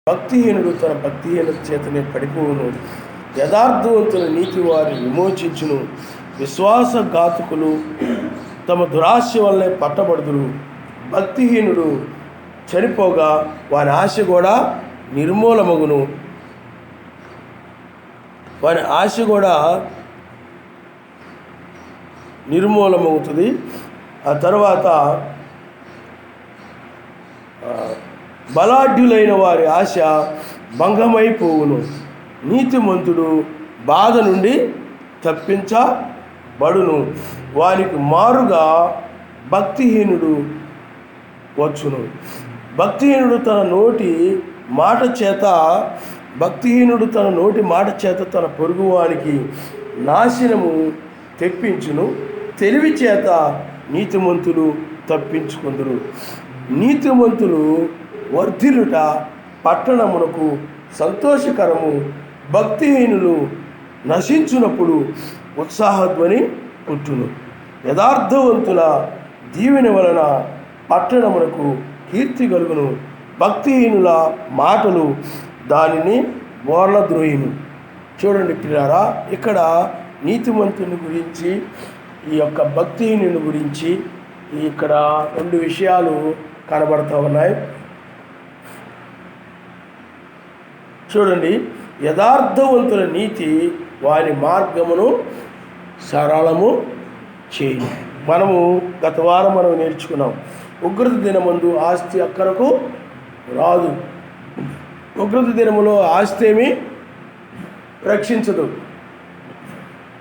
భక్తిహీనుడు తన భక్తిహీనత చేతనే పడిపోవును. యథార్థవంతుల నీతి వారిని విమోచించును. విశ్వాసఘాతకులు తమ దురాశ వల్లనే పట్టబడుదురు. భక్తిహీనుడు చనిపోగా వాని ఆశ కూడా నిర్మూలమగును. వాని ఆశ కూడా నిర్మూలమవుతుంది. ఆ తర్వాత బలాఢ్యులైన వారి ఆశ భంగమైపోవును. నీతిమంతుడు బాధ నుండి తప్పించబడును. వారికి మారుగా భక్తిహీనుడు వచ్చును. భక్తిహీనుడు తన నోటి మాట చేత తన పొరుగువానికి నాశనము తెప్పించును. తెలివి చేత నీతిమంతులు తప్పించుకుందురు. నీతిమంతులు వర్ధిల్లుట పట్టణమునకు సంతోషకరము. భక్తిహీనులు నశించునప్పుడు ఉత్సాహధ్వని పుట్టును. యథార్థవంతుల దీవెన వలన పట్టణమునకు కీర్తి కలుగును. భక్తిహీనుల మాటలు దానిని బోర్లద్రోయును. చూడండి పిల్లారా, ఇక్కడ నీతిమంతుని గురించి, ఈ యొక్క భక్తిహీనుని గురించి ఇక్కడ 2 విషయాలు కనబడుతూ ఉన్నాయి. చూడండి, యథార్థవంతుల నీతి వారి మార్గమును సరళము చేయును. గత వారం నేర్చుకున్నాం, ఉగ్రత దినమందు ఆస్తి అక్కరకు రాదు. ఉగ్రత దినములో ఆస్తి ఏమీ రక్షించదు.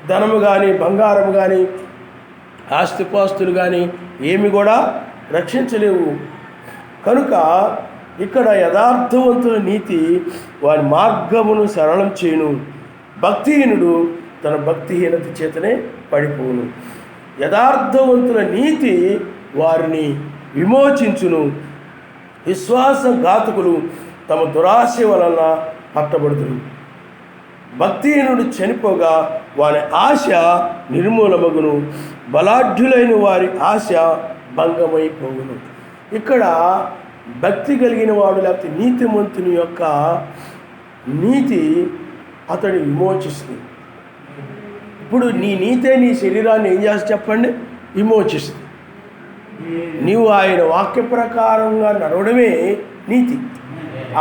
ధనము కానీ, బంగారం కానీ, ఆస్తిపాస్తులు కానీ ఏమి కూడా రక్షించలేవు. కనుక ఇక్కడ యథార్థవంతుల నీతి వారి మార్గమును సరళం చేయును. భక్తిహీనుడు తన భక్తిహీనత చేతనే పడిపోవును. యథార్థవంతుల నీతి వారిని విమోచించును. విశ్వాసఘాతకులు తమ దురాశ వలన పట్టబడుదురు. భక్తిహీనుడు చనిపోగా వారి ఆశ నిర్మూలమగును. బలాఢ్యులైన వారి ఆశ భంగమైపోవును. ఇక్కడ భక్తి కలిగిన వాడు, లేకపోతే నీతిమంతుని యొక్క నీతి అతడు విమోచిస్తుంది. ఇప్పుడు నీ నీతే నీ శరీరాన్ని ఏం చేస్తే చెప్పండి, విమోచిస్తుంది. నీవు ఆయన వాక్య ప్రకారంగా నడవడమే నీతి.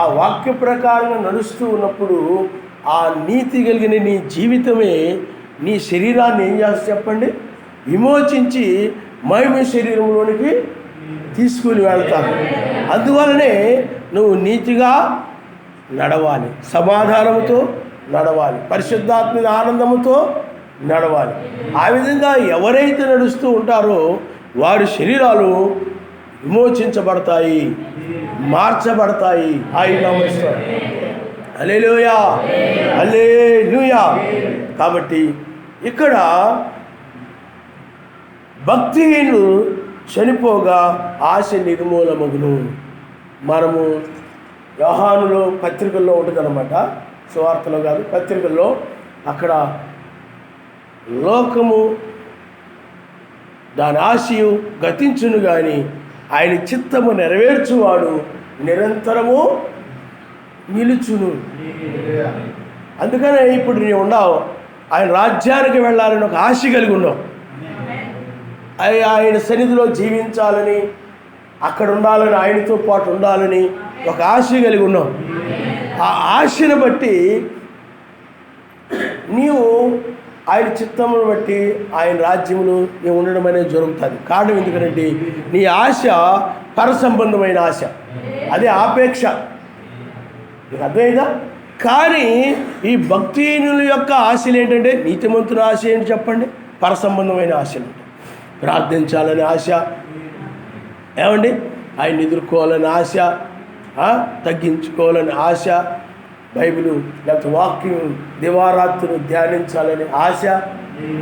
ఆ వాక్య ప్రకారంగా నడుస్తూ ఉన్నప్పుడు ఆ నీతి కలిగిన నీ జీవితమే నీ శరీరాన్ని ఏం చేస్తే చెప్పండి, విమోచించి మహిమ శరీరంలోనికి తీసుకుని వెళ్తాను. అందువలనే నువ్వు నీతిగా నడవాలి, సమాధానంతో నడవాలి, పరిశుద్ధాత్మ ఆనందముతో నడవాలి. ఆ విధంగా ఎవరైతే నడుస్తూ ఉంటారో వారి శరీరాలు విమోచించబడతాయి, మార్చబడతాయి. ఆయన నమస్కారం. హల్లెలూయా, హల్లెలూయా. కాబట్టి ఇక్కడ భక్తిహీనుడు చనిపోగా ఆశ నిర్మూలమగును. మనము యోహానులో పత్రికల్లో ఉంటుందన్నమాట, సువార్తలో కాదు, పత్రికల్లో. అక్కడ లోకము దాని ఆశయు గతించును కానీ ఆయన చిత్తము నెరవేర్చువాడు నిరంతరము నిలుచును. అందుకనే ఇప్పుడు నీవు ఉన్నావు, ఆయన రాజ్యానికి వెళ్ళాలని ఒక ఆశ కలిగి ఉన్నావు. ఆయన సన్నిధిలో జీవించాలని, అక్కడ ఉండాలని, ఆయనతో పాటు ఉండాలని ఒక ఆశ కలిగి ఉన్నావు. ఆ ఆశను బట్టి నీవు ఆయన చిత్తమును బట్టి ఆయన రాజ్యములు నీవు ఉండడం అనేది జరుగుతుంది. కారణం ఎందుకంటే నీ ఆశ పరసంబంధమైన ఆశ, అదే ఆపేక్ష. నీకు అర్థమైందా? కానీ ఈ భక్తిహీనుల యొక్క ఆశలు ఏంటంటే, నీతిమంతుల ఆశ ఏంటి చెప్పండి, పరసంబంధమైన ఆశలు. ప్రార్థించాలని ఆశ, ఏమండి, ఆయన ఎదుర్కోవాలని ఆశ, తగ్గించుకోవాలని ఆశ, బైబిలు లేకపోతే వాక్యం దివారాత్రులు ధ్యానించాలని ఆశ.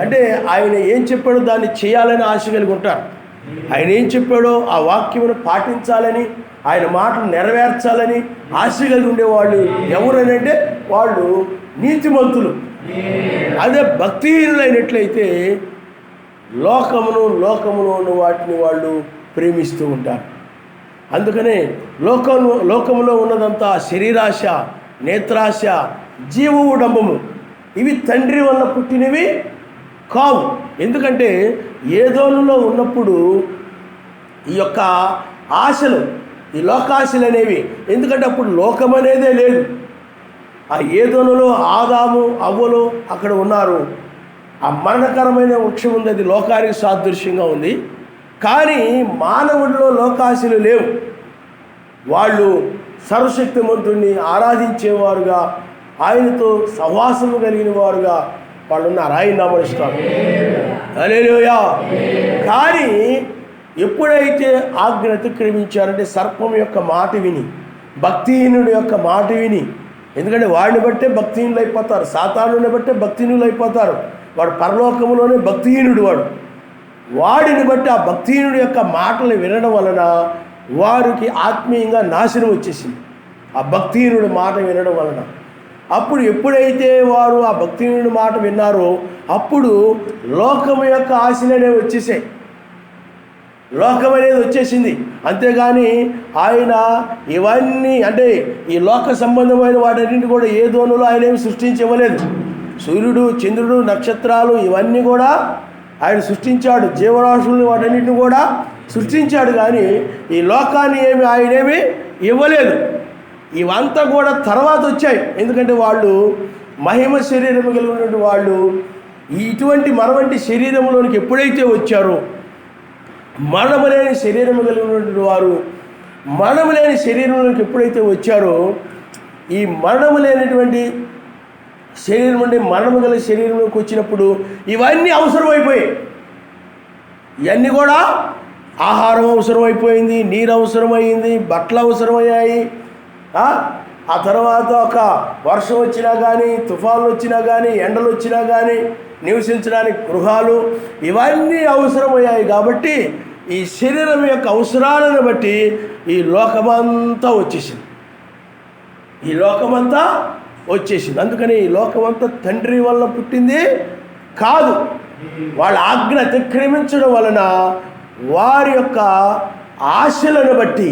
అంటే ఆయన ఏం చెప్పాడో దాన్ని చేయాలని ఆశ కలిగి ఉంటారు. ఆయన ఏం చెప్పాడో ఆ వాక్యమును పాటించాలని, ఆయన మాటలు నెరవేర్చాలని ఆశ కలిగి ఉండేవాళ్ళు ఎవరనంటే వాళ్ళు నీతిమంతులు. అదే భక్తిహీనులైనట్లయితే లోకములో ఉన్న వాటిని వాళ్ళు ప్రేమిస్తూ ఉంటారు. అందుకనే లోకంలో ఉన్నదంతా శరీరాశ, నేత్రాశ, జీవోడంబము, ఇవి తండ్రి వల్ల పుట్టినవి కావు. ఎందుకంటే ఏదోనులో ఉన్నప్పుడు ఈ యొక్క ఆశలు, ఈ లోకాశలు అనేవి, ఎందుకంటే అప్పుడు లోకం అనేదే లేదు. ఆ ఏదోనులో ఆదాము అవ్వలు అక్కడ ఉన్నారు. ఆ మరణకరమైన వృక్షం ఉంది, అది లోకానికి సాదృశ్యంగా ఉంది. కానీ మానవుడిలో లోకాశలు లేవు. వాళ్ళు సర్వశక్తిమంతుడిని ఆరాధించేవారుగా, ఆయనతో సహవాసము కలిగిన వారుగా వాళ్ళు ఉన్నారు. ఆయన నామనిస్తారు. హల్లెలూయా. కానీ ఎప్పుడైతే ఆజ్ఞ అతిక్రమించారంటే సర్పం యొక్క మాట విని, భక్తిహీనుడి యొక్క మాట విని, ఎందుకంటే వాడిని బట్టే భక్తిహీనులు అయిపోతారు, సాతానుని బట్టే భక్తిహీనులు అయిపోతారు. వాడు పరలోకంలోనే భక్తిహీనుడు. వాడిని బట్టి ఆ భక్తిహీనుడి యొక్క మాటలు వినడం వలన వారికి ఆత్మీయంగా నాశనం వచ్చేసింది, ఆ భక్తిహీనుడి మాట వినడం వలన. అప్పుడు ఎప్పుడైతే వారు ఆ భక్తిహీనుడి మాట విన్నారో అప్పుడు లోకం యొక్క ఆశలు అనేవి వచ్చేసాయి, లోకం అనేది వచ్చేసింది. అంతేగాని ఆయన ఇవన్నీ అంటే ఈ లోక సంబంధమైన వాటన్నింటి కూడా ఏ దోనులో ఆయన ఏమి సృష్టించవలేదు. సూర్యుడు, చంద్రుడు, నక్షత్రాలు ఇవన్నీ కూడా ఆయన సృష్టించాడు, జీవరాశులను వాటన్నింటిని కూడా సృష్టించాడు. కానీ ఈ లోకాన్ని ఆయనేమి ఇవ్వలేదు. ఇవంతా కూడా తర్వాత వచ్చాయి. ఎందుకంటే వాళ్ళు మహిమ శరీరం కలిగినటువంటి వాళ్ళు ఇటువంటి మరవంటి శరీరంలోనికి ఎప్పుడైతే వచ్చారో, మరణము లేని శరీరం కలిగినటువంటి వారు మరణము లేని శరీరంలోకి ఎప్పుడైతే వచ్చారో, ఈ మరణము లేనటువంటి శరీరం నుండి మరణము గల శరీరంలోకి వచ్చినప్పుడు ఇవన్నీ అవసరమైపోయాయి. ఇవన్నీ కూడా ఆహారం అవసరమైపోయింది, నీరు అవసరమైంది, బట్టలు అవసరమయ్యాయి. ఆ తర్వాత ఒక వర్షం వచ్చినా కానీ, తుఫాన్లు వచ్చినా కానీ, ఎండలు వచ్చినా కానీ నివసించడానికి గృహాలు ఇవన్నీ అవసరమయ్యాయి. కాబట్టి ఈ శరీరం యొక్క అవసరాలను బట్టి ఈ లోకమంతా వచ్చేసింది, ఈ లోకమంతా వచ్చేసింది. అందుకని ఈ లోకమంతా తండ్రి వల్ల పుట్టింది కాదు. వాళ్ళ ఆజ్ఞ అతిక్రమించడం వలన వారి యొక్క ఆశలను బట్టి,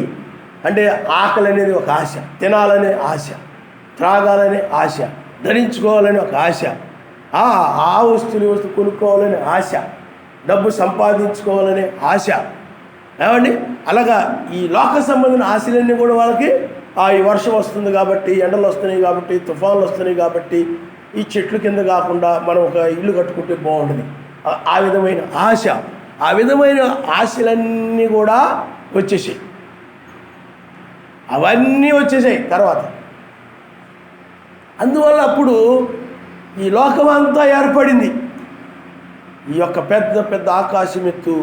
అంటే ఆకలి అనేది ఒక ఆశ, తినాలనే ఆశ, త్రాగాలనే ఆశ, ధరించుకోవాలని ఒక ఆశ, ఆ వస్తువు కొనుక్కోవాలనే ఆశ, డబ్బు సంపాదించుకోవాలనే ఆశ. ఏమండి, అలాగా ఈ లోక సంబంధించిన ఆశలన్నీ కూడా వాళ్ళకి ఈ వర్షం వస్తుంది కాబట్టి, ఎండలు వస్తున్నాయి కాబట్టి, తుఫాన్లు వస్తున్నాయి కాబట్టి, ఈ చెట్లు కింద కాకుండా మనం ఒక ఇల్లు కట్టుకుంటే బాగుంటుంది, ఆ విధమైన ఆశ, ఆ విధమైన ఆశలన్నీ కూడా వచ్చేసాయి. అవన్నీ వచ్చేసాయి తర్వాత. అందువల్ల అప్పుడు ఈ లోకమంతా ఏర్పడింది. ఈ యొక్క పెద్ద పెద్ద ఆకాశం ఎత్తు,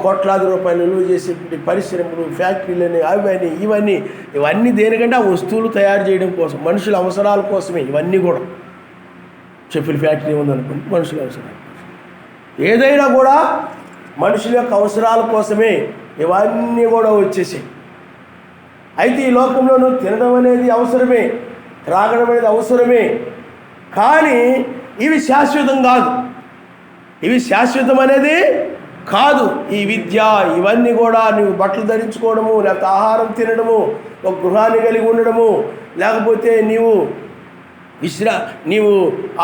కోట్లాది రూపాయలు నిలువ చేసేటువంటి పరిశ్రమలు, ఫ్యాక్టరీలని, అవన్నీ ఇవన్నీ దేనికంటే ఆ వస్తువులు తయారు చేయడం కోసం, మనుషుల అవసరాల కోసమే. ఇవన్నీ కూడా చెప్పుల ఫ్యాక్టరీ ఉందనుకోండి, మనుషుల అవసరాల కోసం, ఏదైనా కూడా మనుషుల యొక్క అవసరాల కోసమే ఇవన్నీ కూడా వచ్చేసాయి. అయితే ఈ లోకంలోనూ తినడం అనేది అవసరమే, త్రాగడం అనేది అవసరమే, కానీ ఇవి శాశ్వతం కాదు. ఇవి శాశ్వతం అనేది కాదు. ఈ విద్య ఇవన్నీ కూడా నువ్వు బట్టలు ధరించుకోవడము, లేకపోతే ఆహారం తినడము, ఒక గృహాన్ని కలిగి ఉండడము, లేకపోతే నీవు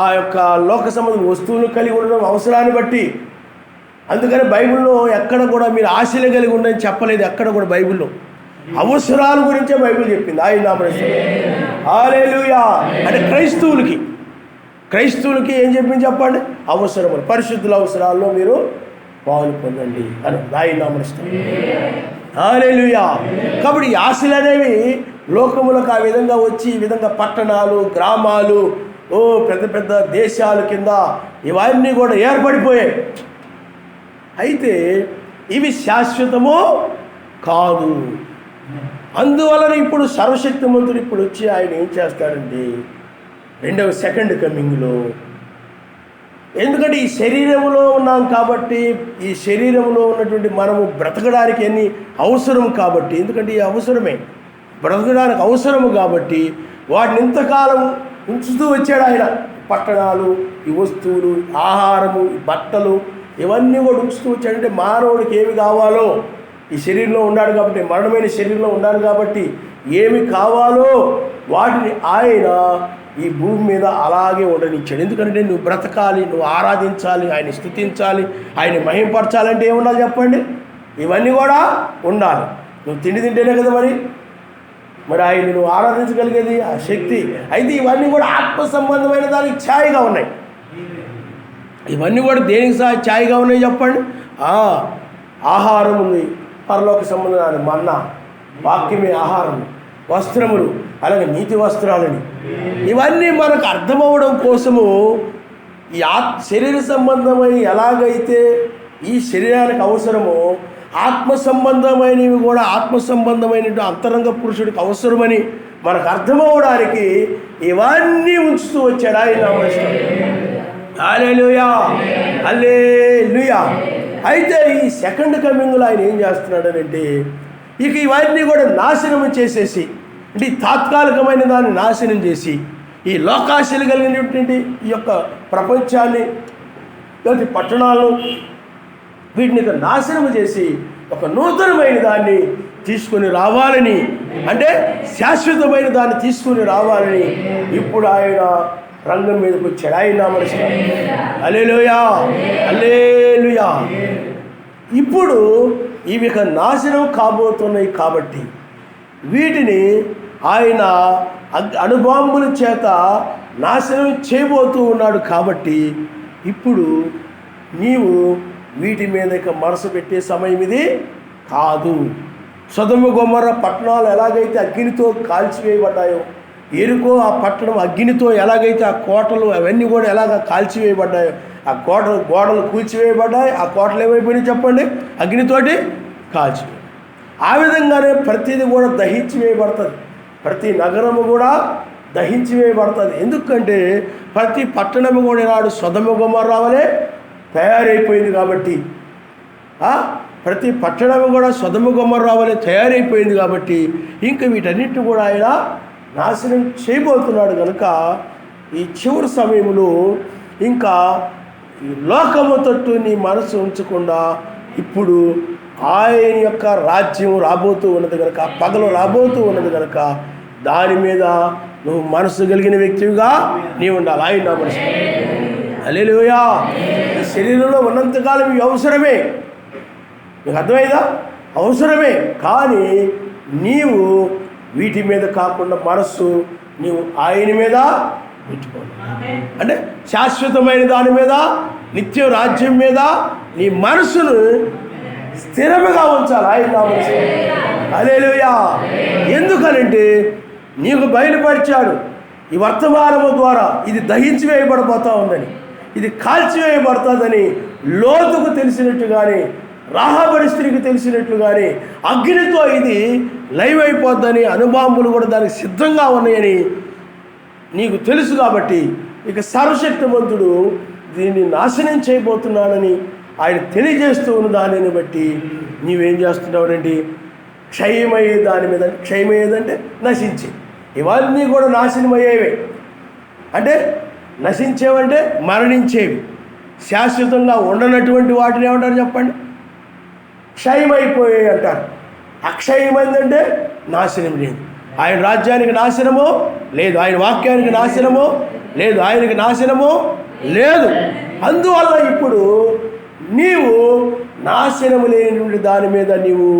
ఆ యొక్క లోక సంబంధ వస్తువులు కలిగి ఉండడం అవసరాన్ని బట్టి. అందుకని బైబిల్లో ఎక్కడ కూడా మీరు ఆశలు కలిగి ఉండని చెప్పలేదు. ఎక్కడ కూడా బైబిల్లో అవసరాల గురించే బైబిల్ చెప్పింది. ఆయన నామమున హల్లెలూయా. అంటే క్రైస్తవులకి ఏం చెప్పింది చెప్పండి? అవసరములు, పరిశుద్ధుల అవసరాల్లో మీరు పాలు పొందండి అని ఆయన నామమున హల్లెలూయా. కాబట్టి ఈ ఆశలు అనేవి లోకములకు ఆ విధంగా వచ్చి, ఈ విధంగా పట్టణాలు, గ్రామాలు, పెద్ద పెద్ద దేశాల కింద ఇవన్నీ కూడా ఏర్పడిపోయాయి. అయితే ఇవి శాశ్వతము కాదు. అందువలన ఇప్పుడు సర్వశక్తిమంతుడు ఇప్పుడు వచ్చి ఆయన ఏం చేస్తాడంటే సెకండ్ కమింగ్లో, ఎందుకంటే ఈ శరీరంలో ఉన్నాం కాబట్టి, ఈ శరీరంలో ఉన్నటువంటి మనము బ్రతకడానికి అన్ని అవసరం కాబట్టి, ఎందుకంటే ఈ అవసరమే బ్రతకడానికి అవసరము కాబట్టి వాటిని ఇంతకాలం ఉంచుతూ వచ్చాడు ఆయన. పట్టణాలు, ఈ వస్తువులు, ఆహారము, బట్టలు ఇవన్నీ కూడా ఉంచుతూ వచ్చాడంటే మానవుడికి ఏమి కావాలో ఈ శరీరంలో ఉన్నాడు కాబట్టి, మరణమైన శరీరంలో ఉన్నాడు కాబట్టి ఏమి కావాలో వాటిని ఆయన ఈ భూమి మీద అలాగే ఉండనిచ్చాడు. ఎందుకంటే నువ్వు బ్రతకాలి, నువ్వు ఆరాధించాలి, ఆయన స్తుతించాలి, ఆయన మహింపరచాలంటే ఏముండాలి చెప్పండి? ఇవన్నీ కూడా ఉండాలి. నువ్వు తిండి తింటేనే కదా మరి ఆయన నువ్వు ఆరాధించగలిగేది, ఆ శక్తి. అయితే ఇవన్నీ కూడా ఆత్మ సంబంధమైన దానికి ఛాయగా ఉన్నాయి. ఇవన్నీ కూడా దేనికి ఛాయగా ఉన్నాయి చెప్పండి? ఆహారం ఉంది, పరలోక సంబంధమైన మన్నా, వాక్యమే ఆహారం, వస్త్రములు, అలాగే నీతి వస్త్రాలని, ఇవన్నీ మనకు అర్థమవడం కోసము ఈ శరీర సంబంధమైన ఎలాగైతే ఈ శరీరానికి అవసరమో ఆత్మ సంబంధమైనవి కూడా ఆత్మ సంబంధమైన అంతరంగ పురుషుడికి అవసరమని మనకు అర్థమవడానికి ఇవన్నీ ఉంచుతూ వచ్చాడు ఆయన. హల్లెలూయా, హల్లెలూయా. అయితే ఈ సెకండ్ కమింగ్లో ఆయన ఏం చేస్తున్నాడనంటే ఇక ఇవన్నీ కూడా నాశనం చేసేసి, అంటే ఈ తాత్కాలికమైన దాన్ని నాశనం చేసి ఈ లోకాశలు కలిగినటువంటి ఈ యొక్క ప్రపంచాన్ని, లేకపోతే పట్టణాలను, వీటిని నాశనం చేసి ఒక నూతనమైన దాన్ని తీసుకొని రావాలని, అంటే శాశ్వతమైన దాన్ని తీసుకొని రావాలని ఇప్పుడు ఆయన రంగం మీదకి వచ్చాడు. ఆయన నమస్కారం. హల్లెలూయా, హల్లెలూయా. ఇప్పుడు ఇవి నాశనం కాబోతున్నాయి కాబట్టి వీటిని ఆయన అణుబాంబుల చేత నాశనం చేయబోతూ ఉన్నాడు. కాబట్టి ఇప్పుడు నీవు వీటి మీద ఇక మనసు పెట్టే సమయం ఇది కాదు. సొదొమ గొమొర్రా పట్టణాలు ఎలాగైతే అగ్నితో కాల్చివేయబడ్డాయో, ఎరుకో ఆ పట్టణం అగ్నితో ఎలాగైతే ఆ కోటలు అవన్నీ కూడా ఎలాగ కాల్చివేయబడ్డాయో, ఆ గోడలు కూల్చివేయబడ్డాయి, ఆ కోటలు ఏమైపోయినాయి చెప్పండి? అగ్నితోటి కాల్చివేయ. ఆ విధంగానే ప్రతిదీ కూడా దహించి వేయబడుతుంది, ప్రతి నగరము కూడా దహించి వేయబడుతుంది. ఎందుకంటే ప్రతి పట్టణము కూడా ఈనాడు సొదొమ గొమొర్రా వలె తయారైపోయింది. కాబట్టి ప్రతి పట్టణము కూడా సొదొమ గొమొర్రా వలె తయారైపోయింది. కాబట్టి ఇంకా వీటన్నిటిని కూడా ఆయన నాశనం చేయబోతున్నాడు. కనుక ఈ చివరి సమయంలో ఇంకా ఈ లోకము తట్టు నీ మనసు ఉంచకుండా ఇప్పుడు ఆయన యొక్క రాజ్యం రాబోతూ ఉన్నది కనుక, పగలు రాబోతూ ఉన్నది కనుక దాని మీద నువ్వు మనసు కలిగిన వ్యక్తివిగా నీవు ఉండాలి. ఆయన నా మనసు. హల్లెలూయా. ఈ శరీరంలో ఉన్నంతకాలం ఇవి అవసరమే, నీకు అర్థమైందా? అవసరమే. కానీ నీవు వీటి మీద కాకుండా మనస్సు నీవు ఆయన మీద పెట్టుకోవాలి. అంటే శాశ్వతమైన దాని మీద, నిత్య రాజ్యం మీద నీ మనసును స్థిరముగా ఉంచాలి. ఆయన నా మనసు. హల్లెలూయా. ఎందుకనంటే నీకు బయలుపరిచాడు ఈ వర్తమానము ద్వారా ఇది దహించి వేయబడిపోతూ ఉందని, ఇది కాల్చివేయబడుతుందని లోతుకు తెలిసినట్టుగానే, రాహాబు స్త్రీకి తెలిసినట్లుగానే అగ్నితో ఇది లైవ్ అయిపోద్దని, అణుబాంబులు కూడా దానికి సిద్ధంగా ఉన్నాయని నీకు తెలుసు. కాబట్టి ఇక సర్వశక్తిమంతుడు దీన్ని నాశనం చేయబోతున్నాడని ఆయన తెలియజేస్తూ ఉన్న దానిని బట్టి నీవేం చేస్తున్నావునండి? క్షయమయ్యే దాని మీద, క్షయమయ్యేదంటే నశించే, ఇవన్నీ కూడా నాశనమయ్యేవే. అంటే నశించేవంటే మరణించేవి, శాశ్వతంగా ఉండనటువంటి వాటిని ఏమంటారు చెప్పండి? క్షయమైపోయాయి అంటారు. అక్షయమైందంటే నాశనం లేదు. ఆయన రాజ్యానికి నాశనమో లేదు, ఆయన వాక్యానికి నాశనమో లేదు, ఆయనకి నాశనమో లేదు. అందువల్ల ఇప్పుడు నీవు నాశనము లేని దాని మీద నీవు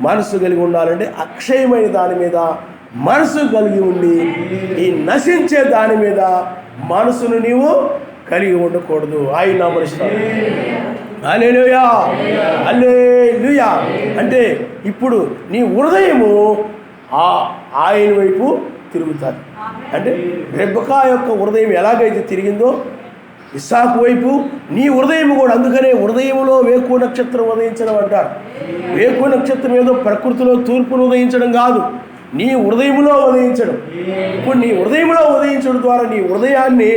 మనసు కలిగి ఉండాలంటే అక్షయమైన దాని మీద మనసు కలిగి ఉండి ఈ నశించే దాని మీద మనసును నీవు కలిగి ఉండకూడదు. ఆయన నామమున హల్లెలూయా, హల్లెలూయా. అంటే ఇప్పుడు నీ హృదయము ఆయన వైపు తిరుగుతుంది. అంటే రెబెకా యొక్క హృదయం ఎలాగైతే తిరిగిందో ఇస్సాకు వైపు నీ హృదయం కూడా, అందుకనే హృదయంలో వేకువ నక్షత్రం ఉదయించడం అంటారు. వేకువ నక్షత్రం ఏదో ప్రకృతిలో తూర్పును ఉదయించడం కాదు, నీ హృదయంలో ఉదయించడం. ఇప్పుడు నీ హృదయంలో ఉదయించడం ద్వారా నీ హృదయాన్ని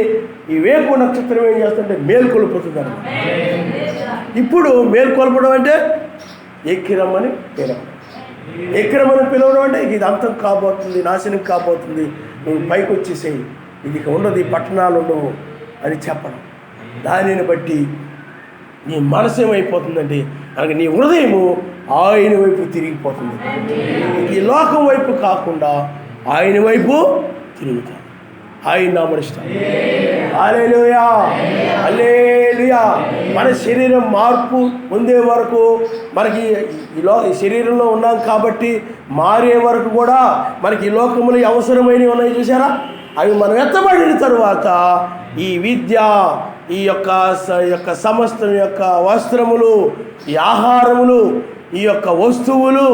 ఈ వేకువ నక్షత్రం ఏం చేస్తుంటే మేల్కొల్పుతుంది. ఇప్పుడు మేల్కొల్పడం అంటే ఎక్కిరమ్మని పిలవడం, ఎక్కిరమ్మని పిలవడం అంటే ఇది అంతం కాబోతుంది, నాశనం కాబోతుంది, నువ్వు పైకి వచ్చేసేయి, ఇది ఉండదు, ఈ పట్టణాలు ఉండవు అని చెప్పడం. దానిని బట్టి నీ మనసు ఏమైపోతుందంటే అలాగే నీ హృదయము ఆయన వైపు తిరిగిపోతుంది. ఈ లోకం వైపు కాకుండా ఆయన వైపు తిరుగుతాం. ఆయన నామనిస్తాం. హల్లెలూయా, హల్లెలూయా. మన శరీరం మార్పు పొందే వరకు మనకి ఈ శరీరంలో ఉన్నాం కాబట్టి మారే వరకు కూడా మనకి ఈ లోకములు అవసరమైనవి ఉన్నాయి చూసారా, అవి మనం ఎత్తబడిన తరువాత ఈ విద్య, ఈ యొక్క సమస్తం యొక్క వస్త్రములు, ఈ ఆహారములు, ఈ యొక్క వస్తువులు,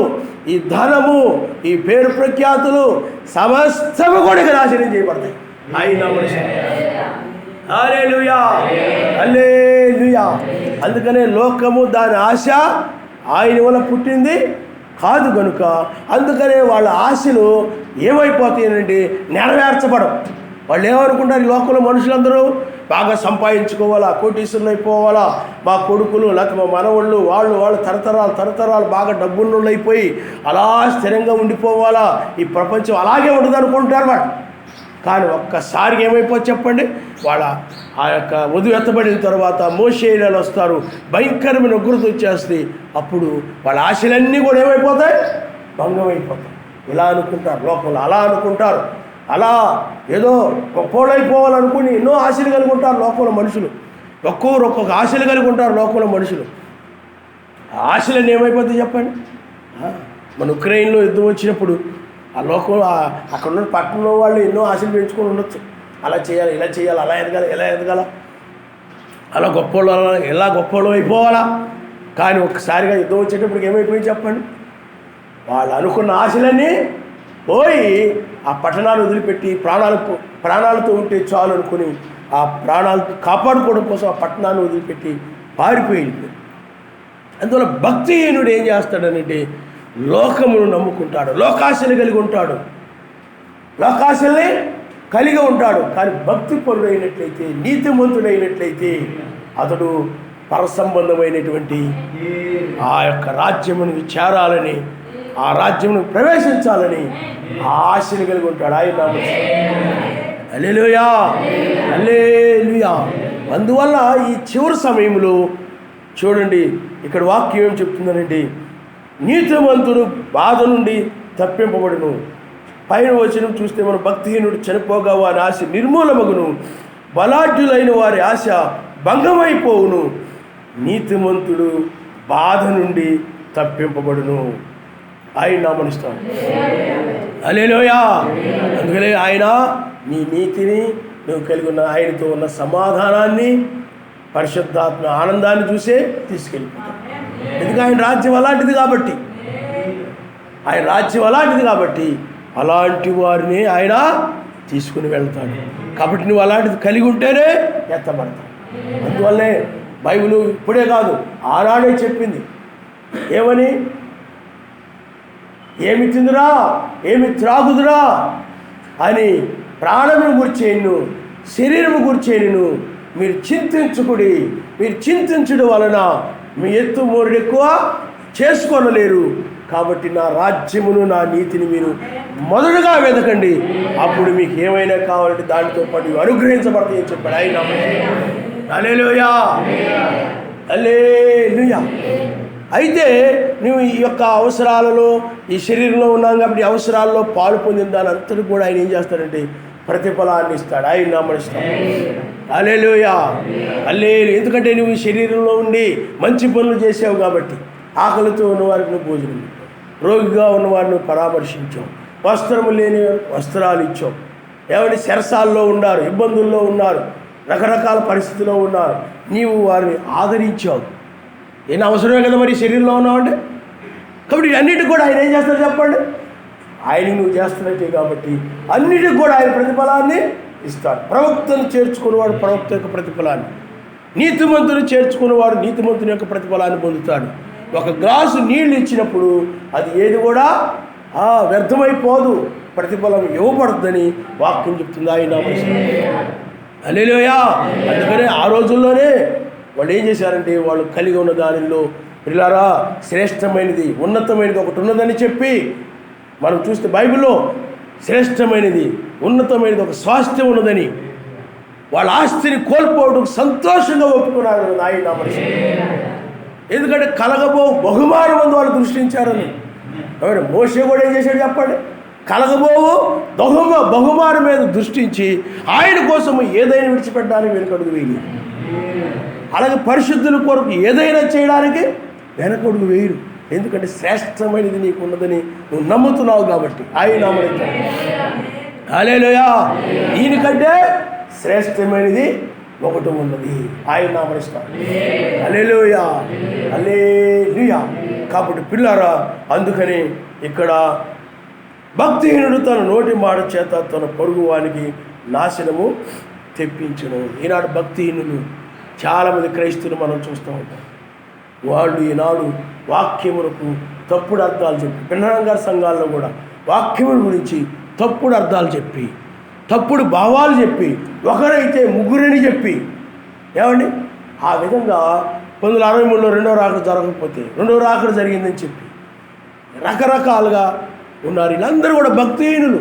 ఈ ధనము, ఈ పేరు ప్రఖ్యాతులు సమస్తము కూడా నాశనం చేయబడతాయి. ఆయన హల్లెలూయా, హల్లెలూయా. అందుకనే లోకము దాని ఆశ ఆయన వల్ల పుట్టింది కాదు కనుక అందుకనే వాళ్ళ ఆశలు ఏమైపోతాయనంటే నెరవేర్చబడం. వాళ్ళు ఏమనుకుంటారు, ఈ లోకంలో మనుషులందరూ బాగా సంపాదించుకోవాలా, కోటీశ్వరులు అయిపోవాలా, మా కొడుకులు లేకపోతే మా మనవాళ్ళు వాళ్ళు తరతరాలు బాగా డబ్బున్నోళ్ళు అయిపోయి అలా స్థిరంగా ఉండిపోవాలా, ఈ ప్రపంచం అలాగే ఉండదు అనుకుంటారు వాళ్ళు. కానీ ఒక్కసారి ఏమైపోతుంది చెప్పండి, వాళ్ళ ఆ యొక్క వధువు ఎత్తబడిన తర్వాత మోషేయులు వస్తారు, భయంకరమైన ఉగ్రత వచ్చేస్తుంది. అప్పుడు వాళ్ళ ఆశలన్నీ కూడా ఏమైపోతాయి, భంగమైపోతాయి. ఇలా అనుకుంటారు లోకంలో, అలా అనుకుంటారు. అలా ఏదో గొప్పోళ్ళైపోవాలనుకుని ఎన్నో ఆశలు కలిగి ఉంటారు లోకంలో మనుషులు. ఒక్కొక్క ఆశలు కలిగి ఉంటారు లోకంలో మనుషులు. ఆ ఆశలన్నీ ఏమైపోతాయి చెప్పండి. మన ఉక్రెయిన్లో యుద్ధం వచ్చినప్పుడు ఆ లోకంలో అక్కడ ఉన్న పట్టణంలో వాళ్ళు ఎన్నో ఆశలు పెంచుకొని ఉండొచ్చు. అలా చేయాలి, ఇలా చేయాలి, అలా ఎదగాలి, ఎలా ఎదగాల, అలా గొప్పోళ్ళు అయిపోవాలా. కానీ ఒక్కసారిగా యుద్ధం వచ్చేటప్పటికి ఏమైపోయింది చెప్పండి, వాళ్ళు అనుకున్న ఆశలన్నీ పోయి ఆ పట్టణాలు వదిలిపెట్టి ప్రాణాలతో ఉంటే చాలు అనుకుని ఆ ప్రాణాలు కాపాడుకోవడం కోసం ఆ పట్టణాన్ని వదిలిపెట్టి పారిపోయింది. అందువల్ల భక్తిహీనుడు ఏం చేస్తాడనంటే లోకమును నమ్ముకుంటాడు, లోకాశలు కలిగి ఉంటాడు, లోకాశల్ని కలిగి ఉంటాడు. కానీ భక్తి పరుడైనట్లయితే, నీతిమంతుడైనట్లయితే అతడు పరసంబంధమైనటువంటి ఆ యొక్క రాజ్యమునికి చేరాలని, ఆ రాజ్యమును ప్రవేశించాలని ఆశలు కలిగి ఉంటాడు. ఆయన హల్లెలూయా, హల్లెలూయా. అందువల్ల ఈ చివరి సమయంలో చూడండి, ఇక్కడ వాక్యం ఏం చెప్తుందనండి, నీతిమంతుడు బాధ నుండి తప్పింపబడును. పైన వచనం చూస్తే మనం భక్తిహీనుడు చనిపోగా వారి ఆశ నిర్మూలమగును, బలాఢ్యులైన వారి ఆశ భంగమైపోవును, నీతిమంతుడు బాధ నుండి తప్పింపబడును. ఆయన నామనిస్తాడు. హల్లెలూయా. అందుకనే ఆయన నీ నీతిని నువ్వు కలిగి ఉన్న ఆయనతో ఉన్న సమాధానాన్ని, పరిశుద్ధాత్మ ఆనందాన్ని చూసే తీసుకెళ్ళిపోతాడు. ఎందుకంటే ఆయన రాజ్యం అలాంటిది కాబట్టి అలాంటి వారిని ఆయన తీసుకుని వెళ్తాడు. కాబట్టి నువ్వు అలాంటిది కలిగి ఉంటేనే ఎత్తబడతావు. అందువల్లే బైబిల్ ఇప్పుడే కాదు ఆనాడే చెప్పింది, ఏమని, ఏమి తిందురా, ఏమి త్రాగుదురా అని ప్రాణమును గుర్చేయను, శరీరము గుర్చేయను మీరు చింతించుకుడి. మీరు చింతించడం వలన మీ ఎత్తు మూడు ఎక్కువ చేసుకోనలేరు. కాబట్టి నా రాజ్యమును, నా నీతిని మీరు మొదటగా వెతకండి, అప్పుడు మీకు ఏమైనా కావాలంటే దానితో పాటు అనుగ్రహించబడతాయని చెప్పాడు ఆయన. హల్లెలూయా, హల్లెలూయా. అయితే నువ్వు ఈ యొక్క అవసరాలలో, ఈ శరీరంలో ఉన్నాం కాబట్టి అవసరాల్లో పాలు పొందిన దాని అంతటి కూడా ఆయన ఏం చేస్తాడంటే ప్రతిఫలాన్ని ఇస్తాడు. ఆయన నామనిస్తాడు. హల్లెలూయా, హల్లెలూయా. ఎందుకంటే నువ్వు ఈ శరీరంలో ఉండి మంచి పనులు చేసావు కాబట్టి ఆకలితో ఉన్నవారికి నువ్వు భోజనం, రోగిగా ఉన్నవారిని పరామర్శించావు, వస్త్రము లేని వస్త్రాలు ఇచ్చావు. ఏమంటే చెరసాల్లో ఉన్నారు, ఇబ్బందుల్లో ఉన్నారు, రకరకాల పరిస్థితుల్లో ఉన్నారు, నీవు వారిని ఆదరించావు. ఏం అవసరమే కదా మరి శరీరంలో ఉన్నావంటే. కాబట్టి అన్నిటికి కూడా ఆయన ఏం చేస్తాడు చెప్పండి, ఆయన నువ్వు చేస్తున్నట్టే కాబట్టి అన్నిటికి కూడా ఆయన ప్రతిఫలాన్ని ఇస్తాడు. ప్రవక్తను చేర్చుకున్నవాడు ప్రవక్త యొక్క ప్రతిఫలాన్ని, నీతిమంతుని చేర్చుకున్నవాడు నీతిమంతుని యొక్క ప్రతిఫలాన్ని పొందుతాడు. ఒక గ్లాసు నీళ్ళు ఇచ్చినప్పుడు అది ఏది కూడా వ్యర్థమైపోదు, ప్రతిఫలం ఇవ్వబడుతుందని వాక్యం చెప్తుంది ఆయన. హల్లెలూయా. అందుకనే ఆ రోజుల్లోనే వాళ్ళు ఏం చేశారంటే వాళ్ళు కలిగి ఉన్న దానిలో పిల్లరా శ్రేష్టమైనది, ఉన్నతమైనది ఒకటి ఉన్నదని చెప్పి మనం చూస్తే బైబిల్లో శ్రేష్టమైనది, ఉన్నతమైనది ఒక స్వాస్థ్యం ఉన్నదని వాళ్ళ ఆస్తిని కోల్పోవడం సంతోషంగా ఒప్పుకున్నారు ఆయన నామనిస్తాడు. ఎందుకంటే కలగబో బహుమానం ముందు వాళ్ళు దృష్టించారని. ఎవరు మోషే కూడా ఏం చేశాడు చెప్పండి? కలగబోవు బహుమానం మీద దృష్టించి ఆయన కోసం ఏదైనా విడిచిపెట్టడానికి వెనుకడుగు వేయరు. అలాగే పరిశుద్ధుల కొరకు ఏదైనా చేయడానికి వెనకడుగు వేయరు. ఎందుకంటే శ్రేష్టమైనది నీకు ఉన్నదని నువ్వు నమ్ముతున్నావు కాబట్టి ఆయన నామనిస్తాడు. హల్లెలూయా. దీనికంటే శ్రేష్టమైనది ఒకటి ఉన్నది, ఆయన నామనిస్తాడు. హల్లెలూయా, హల్లెలూయా. కాబట్టి పిల్లారా, అందుకని ఇక్కడ భక్తిహీనుడు తన నోటి మాట చేత తన పొరుగు వానికి నాశనము తెప్పించును. ఈనాడు భక్తిహీనులు చాలామంది క్రైస్తవులు మనం చూస్తూ ఉంటాం. వాళ్ళు ఈనాడు వాక్యములకు తప్పుడు అర్థాలు చెప్పి, పిన్నరంగారి సంఘాల్లో కూడా వాక్యముల గురించి తప్పుడు అర్థాలు చెప్పి, తప్పుడు భావాలు చెప్పి, ఒకరైతే ముగ్గురిని చెప్పి, ఏమండి ఆ విధంగా 1963లో రెండో రాకడ జరగకపోతే రెండో రాకడ జరిగిందని చెప్పి రకరకాలుగా ఉన్నారు. వీళ్ళందరూ కూడా భక్తిహీనులు.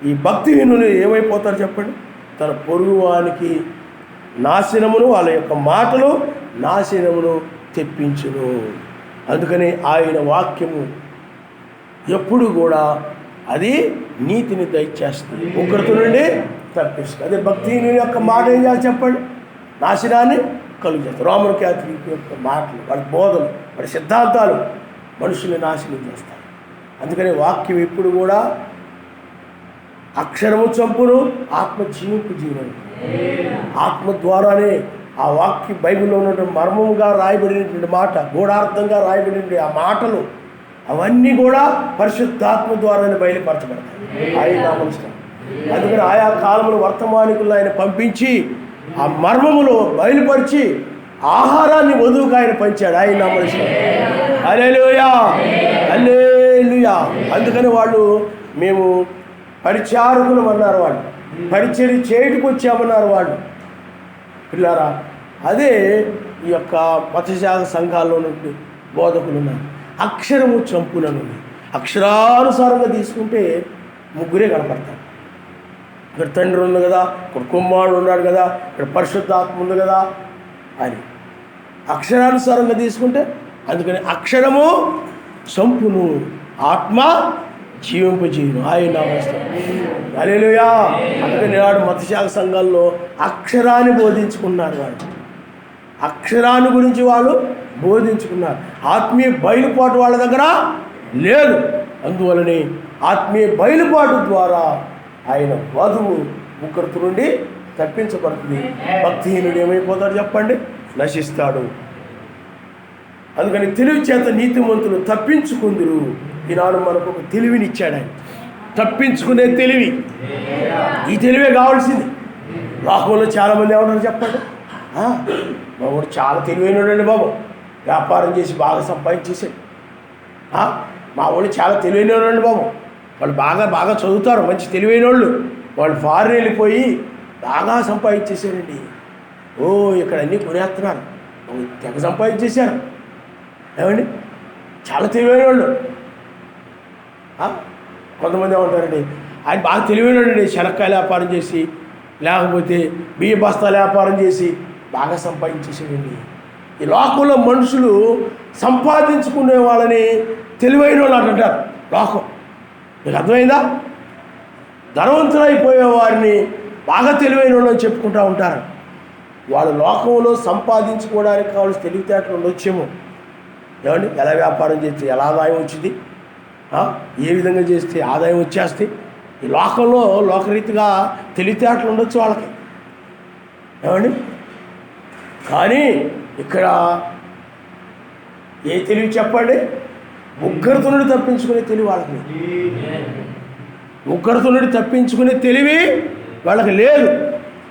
ఈ భక్తిహీనులు ఏమైపోతారు చెప్పండి? తన పొరుగువానికి నాశనమును, వాళ్ళ యొక్క మాటలు నాశనమును తెప్పించును. అందుకని ఆయన వాక్యము ఎప్పుడు కూడా అది నీతిని దయచేస్తుంది, ఉగ్రత నుండి తప్పిస్తుంది. అదే భక్తిహీనుని యొక్క మాట ఏం చేయాలి చెప్పండి? నాశనాన్ని కలుగజేస్తారు. రోమన్ క్యాథలిక్ యొక్క మాటలు, వాడి బోధలు, వాడి సిద్ధాంతాలు మనుషుల్ని నాశనం చేస్తాయి. అందుకని వాక్యం ఎప్పుడు కూడా అక్షరము చంపును, ఆత్మ జీవింపు జీవనం. ఆత్మ ద్వారానే ఆ వాక్య బైబిల్లో ఉన్నటువంటి మర్మముగా రాయబడినటువంటి మాట, గూఢార్థంగా రాయబడినటువంటి ఆ మాటలు అవన్నీ కూడా పరిశుద్ధాత్మ ద్వారానే బయలుపరచబడతాయి. ఆయన నామనిస్తాడు. అందుకని ఆయా కాలంలో వర్తమానికులను ఆయన పంపించి ఆ మర్మములో బయలుపరిచి ఆహారాన్ని వధువుగా ఆయన పంచాడు. ఆయన నామనిస్తాడు. హల్లెలూయా, హల్లెలూయా. అందుకని వాళ్ళు మేము పరిచారకులం అన్నారు, వాళ్ళు పరిచర్య చేయడానికి వచ్చామన్నారు వాళ్ళు. పిల్లారా, అదే ఈ యొక్క మతశాఖ సంఘాల్లో ఉన్నటువంటి బోధకులు ఉన్నారు. అక్షరము చంపులను అక్షరానుసారంగా తీసుకుంటే ముగ్గురే కనపడతారు. ఇక్కడ తండ్రి ఉంది కదా, ఇక్కడ కుమారుడు ఉన్నాడు కదా, ఇక్కడ పరిశుద్ధాత్మ ఉంది కదా అని అక్షరానుసారంగా తీసుకుంటే. అందుకని అక్షరము చంపును, ఆత్మ జీవింపజేయును. ఆయన నామనిస్తాడు. హల్లెలూయా. అందుకని నాడు మతశాఖ సంఘాల్లో అక్షరాన్ని బోధించుకున్నారు. వాళ్ళు అక్షరాన్ని గురించి వాళ్ళు బోధించుకున్నారు. ఆత్మీయ బయలుపాటు వాళ్ళ దగ్గర లేదు. అందువలనే ఆత్మీయ బయలుపాటు ద్వారా ఆయన వధువు ఉగ్రత నుండి తప్పించబడుతుంది. భక్తిహీనుడు ఏమైపోతాడు చెప్పండి? నశిస్తాడు. అందుకని తెలివి చేత నీతిమంతులు తప్పించుకుందురు. ఈనాడు మనకు ఒక తెలివినిచ్చాడు ఆయన, తప్పించుకునే తెలివి. ఈ తెలివే కావాల్సింది. లోకంలో చాలామంది ఏమంటారు చెప్పండి? మా వాడు చాలా తెలివైనడండి బాబు, వ్యాపారం చేసి బాగా సంపాదించేసాడు. మా వాడు చాలా తెలివైనడండి బాబు, వాళ్ళు బాగా చదువుతారు, మంచి తెలివైన వాళ్ళు ఫారిన్ వెళ్ళిపోయి బాగా సంపాదించేశారండి. ఇక్కడ అన్నీ కొనేస్తున్నారు, తెగ సంపాదించేశారు. ఏమండి చాలా తెలివైన వాళ్ళు. కొంతమంది ఏమంటారండి, ఆయన బాగా తెలివైనడండి, శనక్కాయల వ్యాపారం చేసి, లేకపోతే బియ్య బస్తాల వ్యాపారం చేసి బాగా సంపాదించేసాడండి. ఈ లోకంలో మనుషులు సంపాదించుకునే వాళ్ళని తెలివైన వాళ్ళు అంటారు. లోకం మీకు అర్థమైందా? ధనవంతులైపోయే వారిని బాగా తెలివైన వాళ్ళు అని చెప్పుకుంటూ ఉంటారు. వాళ్ళు లోకంలో సంపాదించుకోవడానికి కావాల్సిన తెలివితేటలు ఉండొచ్చేమో. ఏమండి ఎలా వ్యాపారం చేస్తే ఎలా ఆదాయం వచ్చింది, ఏ విధంగా చేస్తే ఆదాయం వచ్చేస్తే, ఈ లోకంలో లోకరీతిగా తెలివితేటలు ఉండొచ్చు వాళ్ళకి. ఏమండి కానీ ఇక్కడ ఏ తెలివి చెప్పండి? ఉగ్రత నుండి తప్పించుకునే తెలివి వాళ్ళకి. ఉగ్రత నుండి తప్పించుకునే తెలివి వాళ్ళకి లేదు.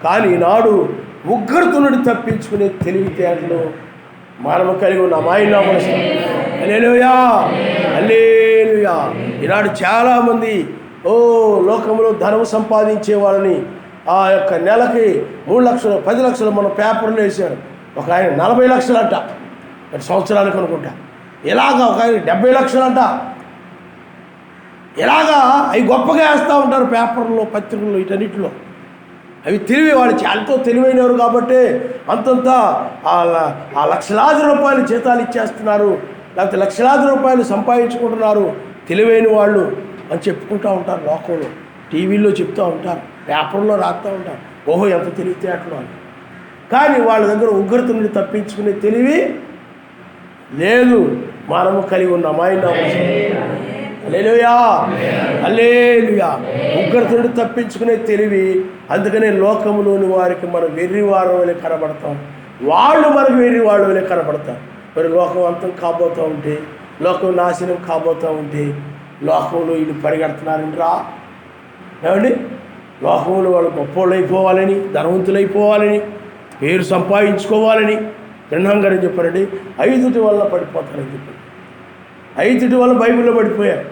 కానీ ఈనాడు ఉగ్రత నుండి తప్పించుకునే తెలివితేటలు మనము కలిగి ఉన్నాం. ఆయన నామనిస్తాడు. హల్లెలూయా, హల్లెలూయా. ఈనాడు చాలామంది లోకంలో ధనం సంపాదించే వాళ్ళని ఆ యొక్క నెలకి 3 లక్షలు 10 లక్షలు మన పేపర్లు వేశారు. ఒక ఆయన 40 లక్షలు అంట సంవత్సరానికి అనుకుంటా. ఇలాగా ఒక ఆయన 70 లక్షలు అంట. ఇలాగా అవి గొప్పగా వేస్తూ ఉంటారు పేపర్లో, పత్రికల్లో, వీటన్నిటిలో. అవి తెలివి, వాళ్ళు ఎంతో తెలివైనవారు కాబట్టి అంతంత ఆ లక్షలాది రూపాయలు జీతాలు ఇచ్చేస్తున్నారు, లేకపోతే లక్షలాది రూపాయలు సంపాదించుకుంటున్నారు తెలివైన వాళ్ళు అని చెప్పుకుంటూ ఉంటారు. లోకంలో టీవీలో చెప్తూ ఉంటారు, పేపర్లో రాస్తూ ఉంటారు, ఓహో ఎంత తెలివితేటలు అని. కానీ వాళ్ళ దగ్గర ఉగ్రత నుండి తప్పించుకునే తెలివి లేదు. మనము కలిగి ఉన్నాం. హల్లెలూయా, హల్లెలూయా. ఉగ్రత నుండి తప్పించుకునే తెలివి. అందుకనే లోకములోని వారికి మనం వెర్రివారు వలె కనబడతాం, వాళ్ళు మనకు వెర్రివాడు వలె కనబడతారు. మరి లోకం అంతం కాబోతూ ఉంటే, లోకం నాశనం కాబోతూ ఉంటే లోకంలో వీళ్ళు పరిగెడుతున్నారండి రా ఏమండి. లోకంలో వాళ్ళు గొప్పోళ్ళు అయిపోవాలని, ధనవంతులైపోవాలని, పేరు సంపాదించుకోవాలని బ్రహ్మంగారు చెప్పారండి. 5 వల్ల పడిపోతారని చెప్పారు. 5 వల్ల బైబిల్లో పడిపోయారు.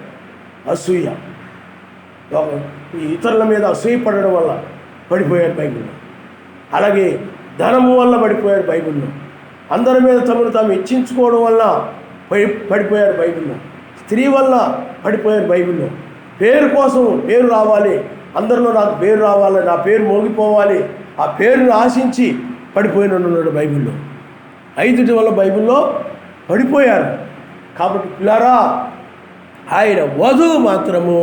అసూయ, ఇతరుల మీద అసూయ పడడం వల్ల పడిపోయారు బైబిల్లో. అలాగే ధనము వల్ల పడిపోయారు బైబిల్లో. అందరి మీద తమను తాము హెచ్చించుకోవడం వల్ల పడిపోయారు బైబిల్లో. స్త్రీ వల్ల పడిపోయారు బైబిల్లో. పేరు కోసం, పేరు రావాలి, అందరిలో నాకు పేరు రావాలి, నా పేరు మోగిపోవాలి, ఆ పేరును ఆశించి పడిపోయినాడు బైబిల్లో. 5 వల్ల బైబిల్లో పడిపోయారు. కాబట్టి పిల్లారా, ఆయన వధువు మాత్రము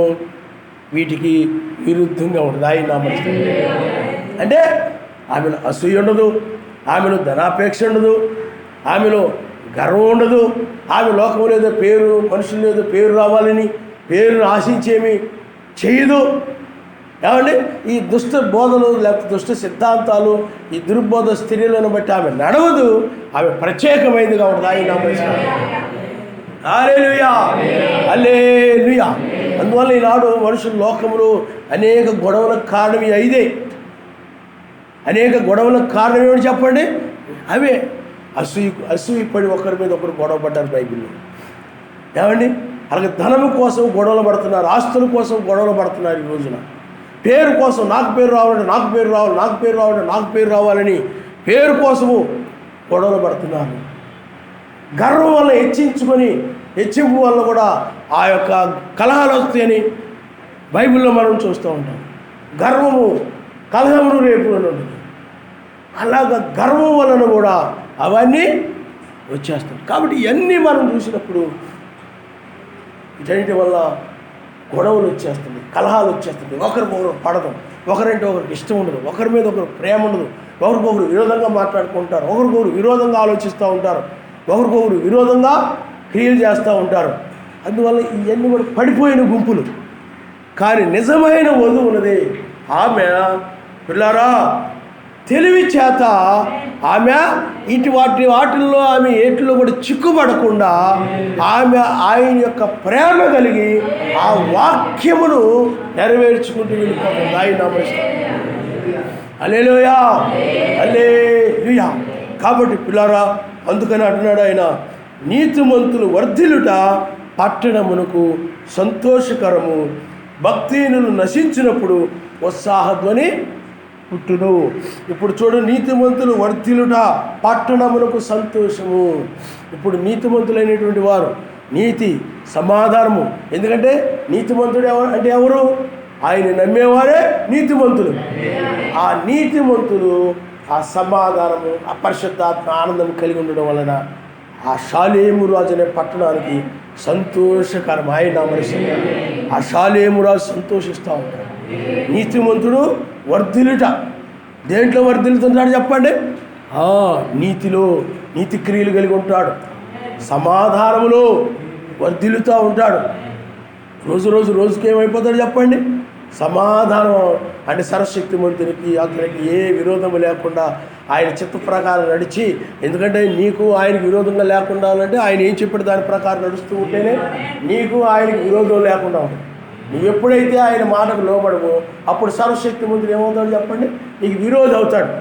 వీటికి విరుద్ధంగా ఉంటుంది. ఆయన నామస్తు అంటే ఆమెలో అసూయ ఉండదు, ఆమెలో ధనాపేక్ష ఉండదు, ఆమెలో గర్వం ఉండదు, ఆమె లోకంలో ఏదో పేరు, మనుషులు ఏదో పేరు రావాలని పేరును ఆశించేమి చేయదు. ఏమండి, ఈ దుష్ట బోధలు లేకపోతే దుష్ట సిద్ధాంతాలు, ఈ దుర్బోధ స్త్రీలను బట్టి ఆమె నడవదు. ఆమె ప్రత్యేకమైనదిగా ఉంటుంది. ఆయన హల్లెలూయా, హల్లెలూయా. అందువల్ల ఈనాడు మనుషులు లోకములు అనేక గొడవలకు కారణం ఈ 5. అనేక గొడవలకు కారణం ఏమిటి చెప్పండి? అవే అసూయ పడి ఒకరి మీద ఒకరు గొడవ పడ్డారు బైబిల్లో. ఏమండి, అలాగే ధనము కోసం గొడవలు పడుతున్నారు, ఆస్తుల కోసం గొడవలు పడుతున్నారు. ఈ రోజున పేరు కోసం, నాకు పేరు రావాలంటే నాకు పేరు రావాలి, నాకు పేరు రావాలంటే నాకు పేరు రావాలని పేరు కోసము గొడవలు పడుతున్నారు. గర్వం వల్ల హెచ్చింపు వల్ల కూడా ఆ యొక్క కలహాలు వస్తాయని బైబిల్లో మనం చూస్తూ ఉంటాం. గర్వము కలహమును రేపు ఉంటుంది. అలాగ గర్వం వలన కూడా అవన్నీ వచ్చేస్తాయి. కాబట్టి ఇవన్నీ మనం చూసినప్పుడు వీటన్నిటి వల్ల గొడవలు వచ్చేస్తుంది, కలహాలు వచ్చేస్తుంది, ఒకరికొకరు పడదు, ఒకరంటే ఒకరికి ఇష్టం ఉండదు, ఒకరి మీద ఒకరు ప్రేమ ఉండదు, ఒకరికొకరు విరోధంగా మాట్లాడుకుంటారు, ఒకరికొకరు విరోధంగా ఆలోచిస్తూ ఉంటారు, ఒకరికొకరు విరోధంగా క్రియలు చేస్తూ ఉంటారు. అందువల్ల ఇవన్నీ కూడా పడిపోయిన గుంపులు. కానీ నిజమైన వధువు ఉన్నది ఆమె పిల్లారా తెలివి చేత ఆమె వాటిల్లో ఆమె ఏటిలో కూడా చిక్కుపడకుండా ఆమె ఆయన యొక్క ప్రేమ కలిగి ఆ వాక్యమును నెరవేర్చుకుంటూ వెళ్ళిపోతుంది. ఆయన నమస్కారం. హల్లెలూయా, హల్లెలూయా. కాబట్టి పిల్లారా, అందుకని అంటున్నాడు ఆయన, నీతిమంతులు వర్ధిల్లుట పట్టణమునకు సంతోషకరము, భక్తిహీనులు నశించినప్పుడు ఉత్సాహధ్వని పుట్టును. ఇప్పుడు చూడు, నీతిమంతులు వర్ధిల్లుట పట్టణమునకు సంతోషము. ఇప్పుడు నీతిమంతులైనటువంటి వారు, నీతి సమాధానము. ఎందుకంటే నీతిమంతుడు అంటే ఎవరు? ఆయన నమ్మేవారే నీతిమంతులు. ఆ నీతిమంతులు ఆ సమాధానము, ఆ పరిశుద్ధాత్మ ఆనందం కలిగి ఉండడం వలన ఆ షాలేము రాజు అనే పట్టణానికి సంతోషకరం. ఆయన మనిషి ఆ షాలేము రాజు సంతోషిస్తూ ఉంటాడు. నీతిమంతుడు వర్ధిల్లుట. దేంట్లో వర్ధిల్లుతుంటాడు చెప్పండి? నీతిలో, నీతి క్రియలు కలిగి ఉంటాడు, సమాధానములో వర్ధిల్లుతూ ఉంటాడు. రోజుకి ఏమైపోతాడు చెప్పండి? సమాధానం అంటే సర్వశక్తిమంతునికి అతనికి ఏ విరోధము లేకుండా ఆయన చిత్త ప్రకారం నడిచి, ఎందుకంటే నీకు ఆయనకు విరోధంగా లేకుండా అంటే ఆయన ఏం చెప్పాడు దాని ప్రకారం నడుస్తూ ఉంటేనే నీకు ఆయనకు విరోధం లేకుండా ఉంటుంది. నువ్వు ఎప్పుడైతే ఆయన మాటకు లోబడవో అప్పుడు సర్వశక్తిమంతుడు ఏమవుతాడు చెప్పండి? నీకు విరోధి అవుతాడు,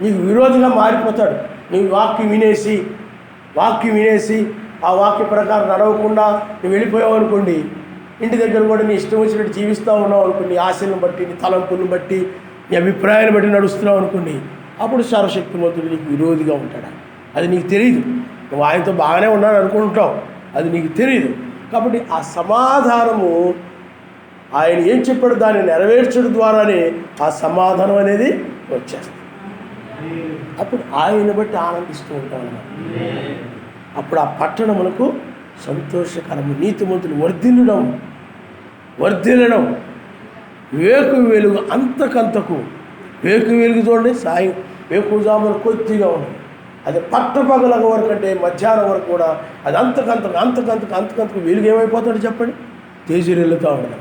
నీకు విరోధిగా మారిపోతాడు. నువ్వు వాక్యం వినేసి ఆ వాక్య ప్రకారం నడవకుండా నువ్వు వెళ్ళిపోయావు అనుకోండి, ఇంటి దగ్గర కూడా నీ ఇష్టం వచ్చినట్టు జీవిస్తూ ఉన్నావు అనుకోండి, నీ ఆశలను బట్టి, నీ తలంపులను బట్టి, నీ అభిప్రాయాన్ని బట్టి నడుస్తున్నావు అనుకోండి, అప్పుడు సర్వశక్తిమంతుడు నీకు విరోధిగా ఉంటాడు. అది నీకు తెలియదు. నువ్వు ఆయనతో బాగానే ఉన్నాను అనుకుంటావు, అది నీకు తెలియదు. కాబట్టి ఆ సమాధానము, ఆయన ఏం చెప్పాడు దాన్ని నెరవేర్చడం ద్వారానే ఆ సమాధానం అనేది వచ్చేస్తుంది. అప్పుడు ఆయన బట్టి ఆనందిస్తూ ఉంటాం అన్నమాట. అప్పుడు ఆ పట్టణములకు సంతోషకరము, నీతిమంతులు వర్ధిల్లడం వేకు వెలుగు అంతకంతకు. వేకు వెలుగు చూడండి, సాయం వేకుజామున కొద్దిగా ఉండదు, అది పట్టపగల వరకు అంటే మధ్యాహ్నం వరకు కూడా అది అంతకంతకు వెలుగు ఏమైపోతాడు చెప్పండి, తేజరెళ్ళుతూ ఉండదు,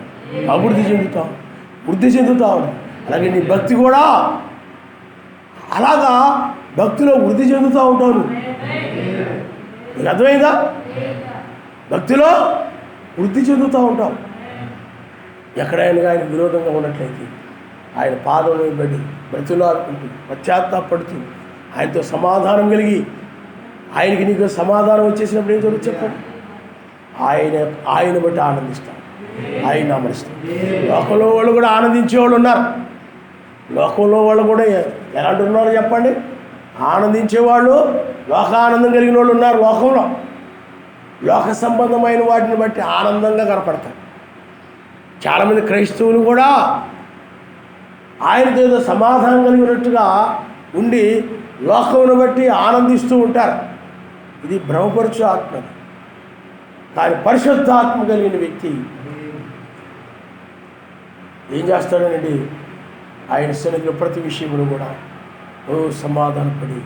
అభివృద్ధి చెందుతూ ఉండదు. అలాగే నీ భక్తి కూడా అలాగా భక్తిలో వృద్ధి చెందుతూ ఉంటాను. నీకు అర్థమైందా? భక్తిలో వృద్ధి చెందుతూ ఉంటాం. ఎక్కడైనా ఆయన విరోధంగా ఉన్నట్లయితే ఆయన పాదం బడి బ్రతులాడుకుంటూ పశ్చాత్తాపడుతూ ఆయనతో సమాధానం కలిగి, ఆయనకి నీకు సమాధానం వచ్చేసినప్పుడు ఏం జరుగుతుంది చెప్పండి, ఆయన బట్టి ఆనందిస్తాం, ఆయన ఆమరిస్తాం. లోకంలో వాళ్ళు కూడా ఆనందించే వాళ్ళు ఉన్నారు. లోకంలో వాళ్ళు కూడా ఎలాంటి ఉన్నారు చెప్పండి, ఆనందించేవాళ్ళు, లోకానందం కలిగిన వాళ్ళు ఉన్నారు. లోకంలో లోక సంబంధమైన వాటిని బట్టి ఆనందంగా కనపడతారు. చాలామంది క్రైస్తవులు కూడా ఆయనతో ఏదో సమాధానం కలిగినట్టుగా ఉండి లోకమును బట్టి ఆనందిస్తూ ఉంటారు. ఇది భ్రమపరచు ఆత్మ. కానీ పరిశుద్ధ ఆత్మ కలిగిన వ్యక్తి ఏం చేస్తాడనండి, ఆయన సన్నిధిలో ప్రతి విషయంలో కూడా సమాధానపడి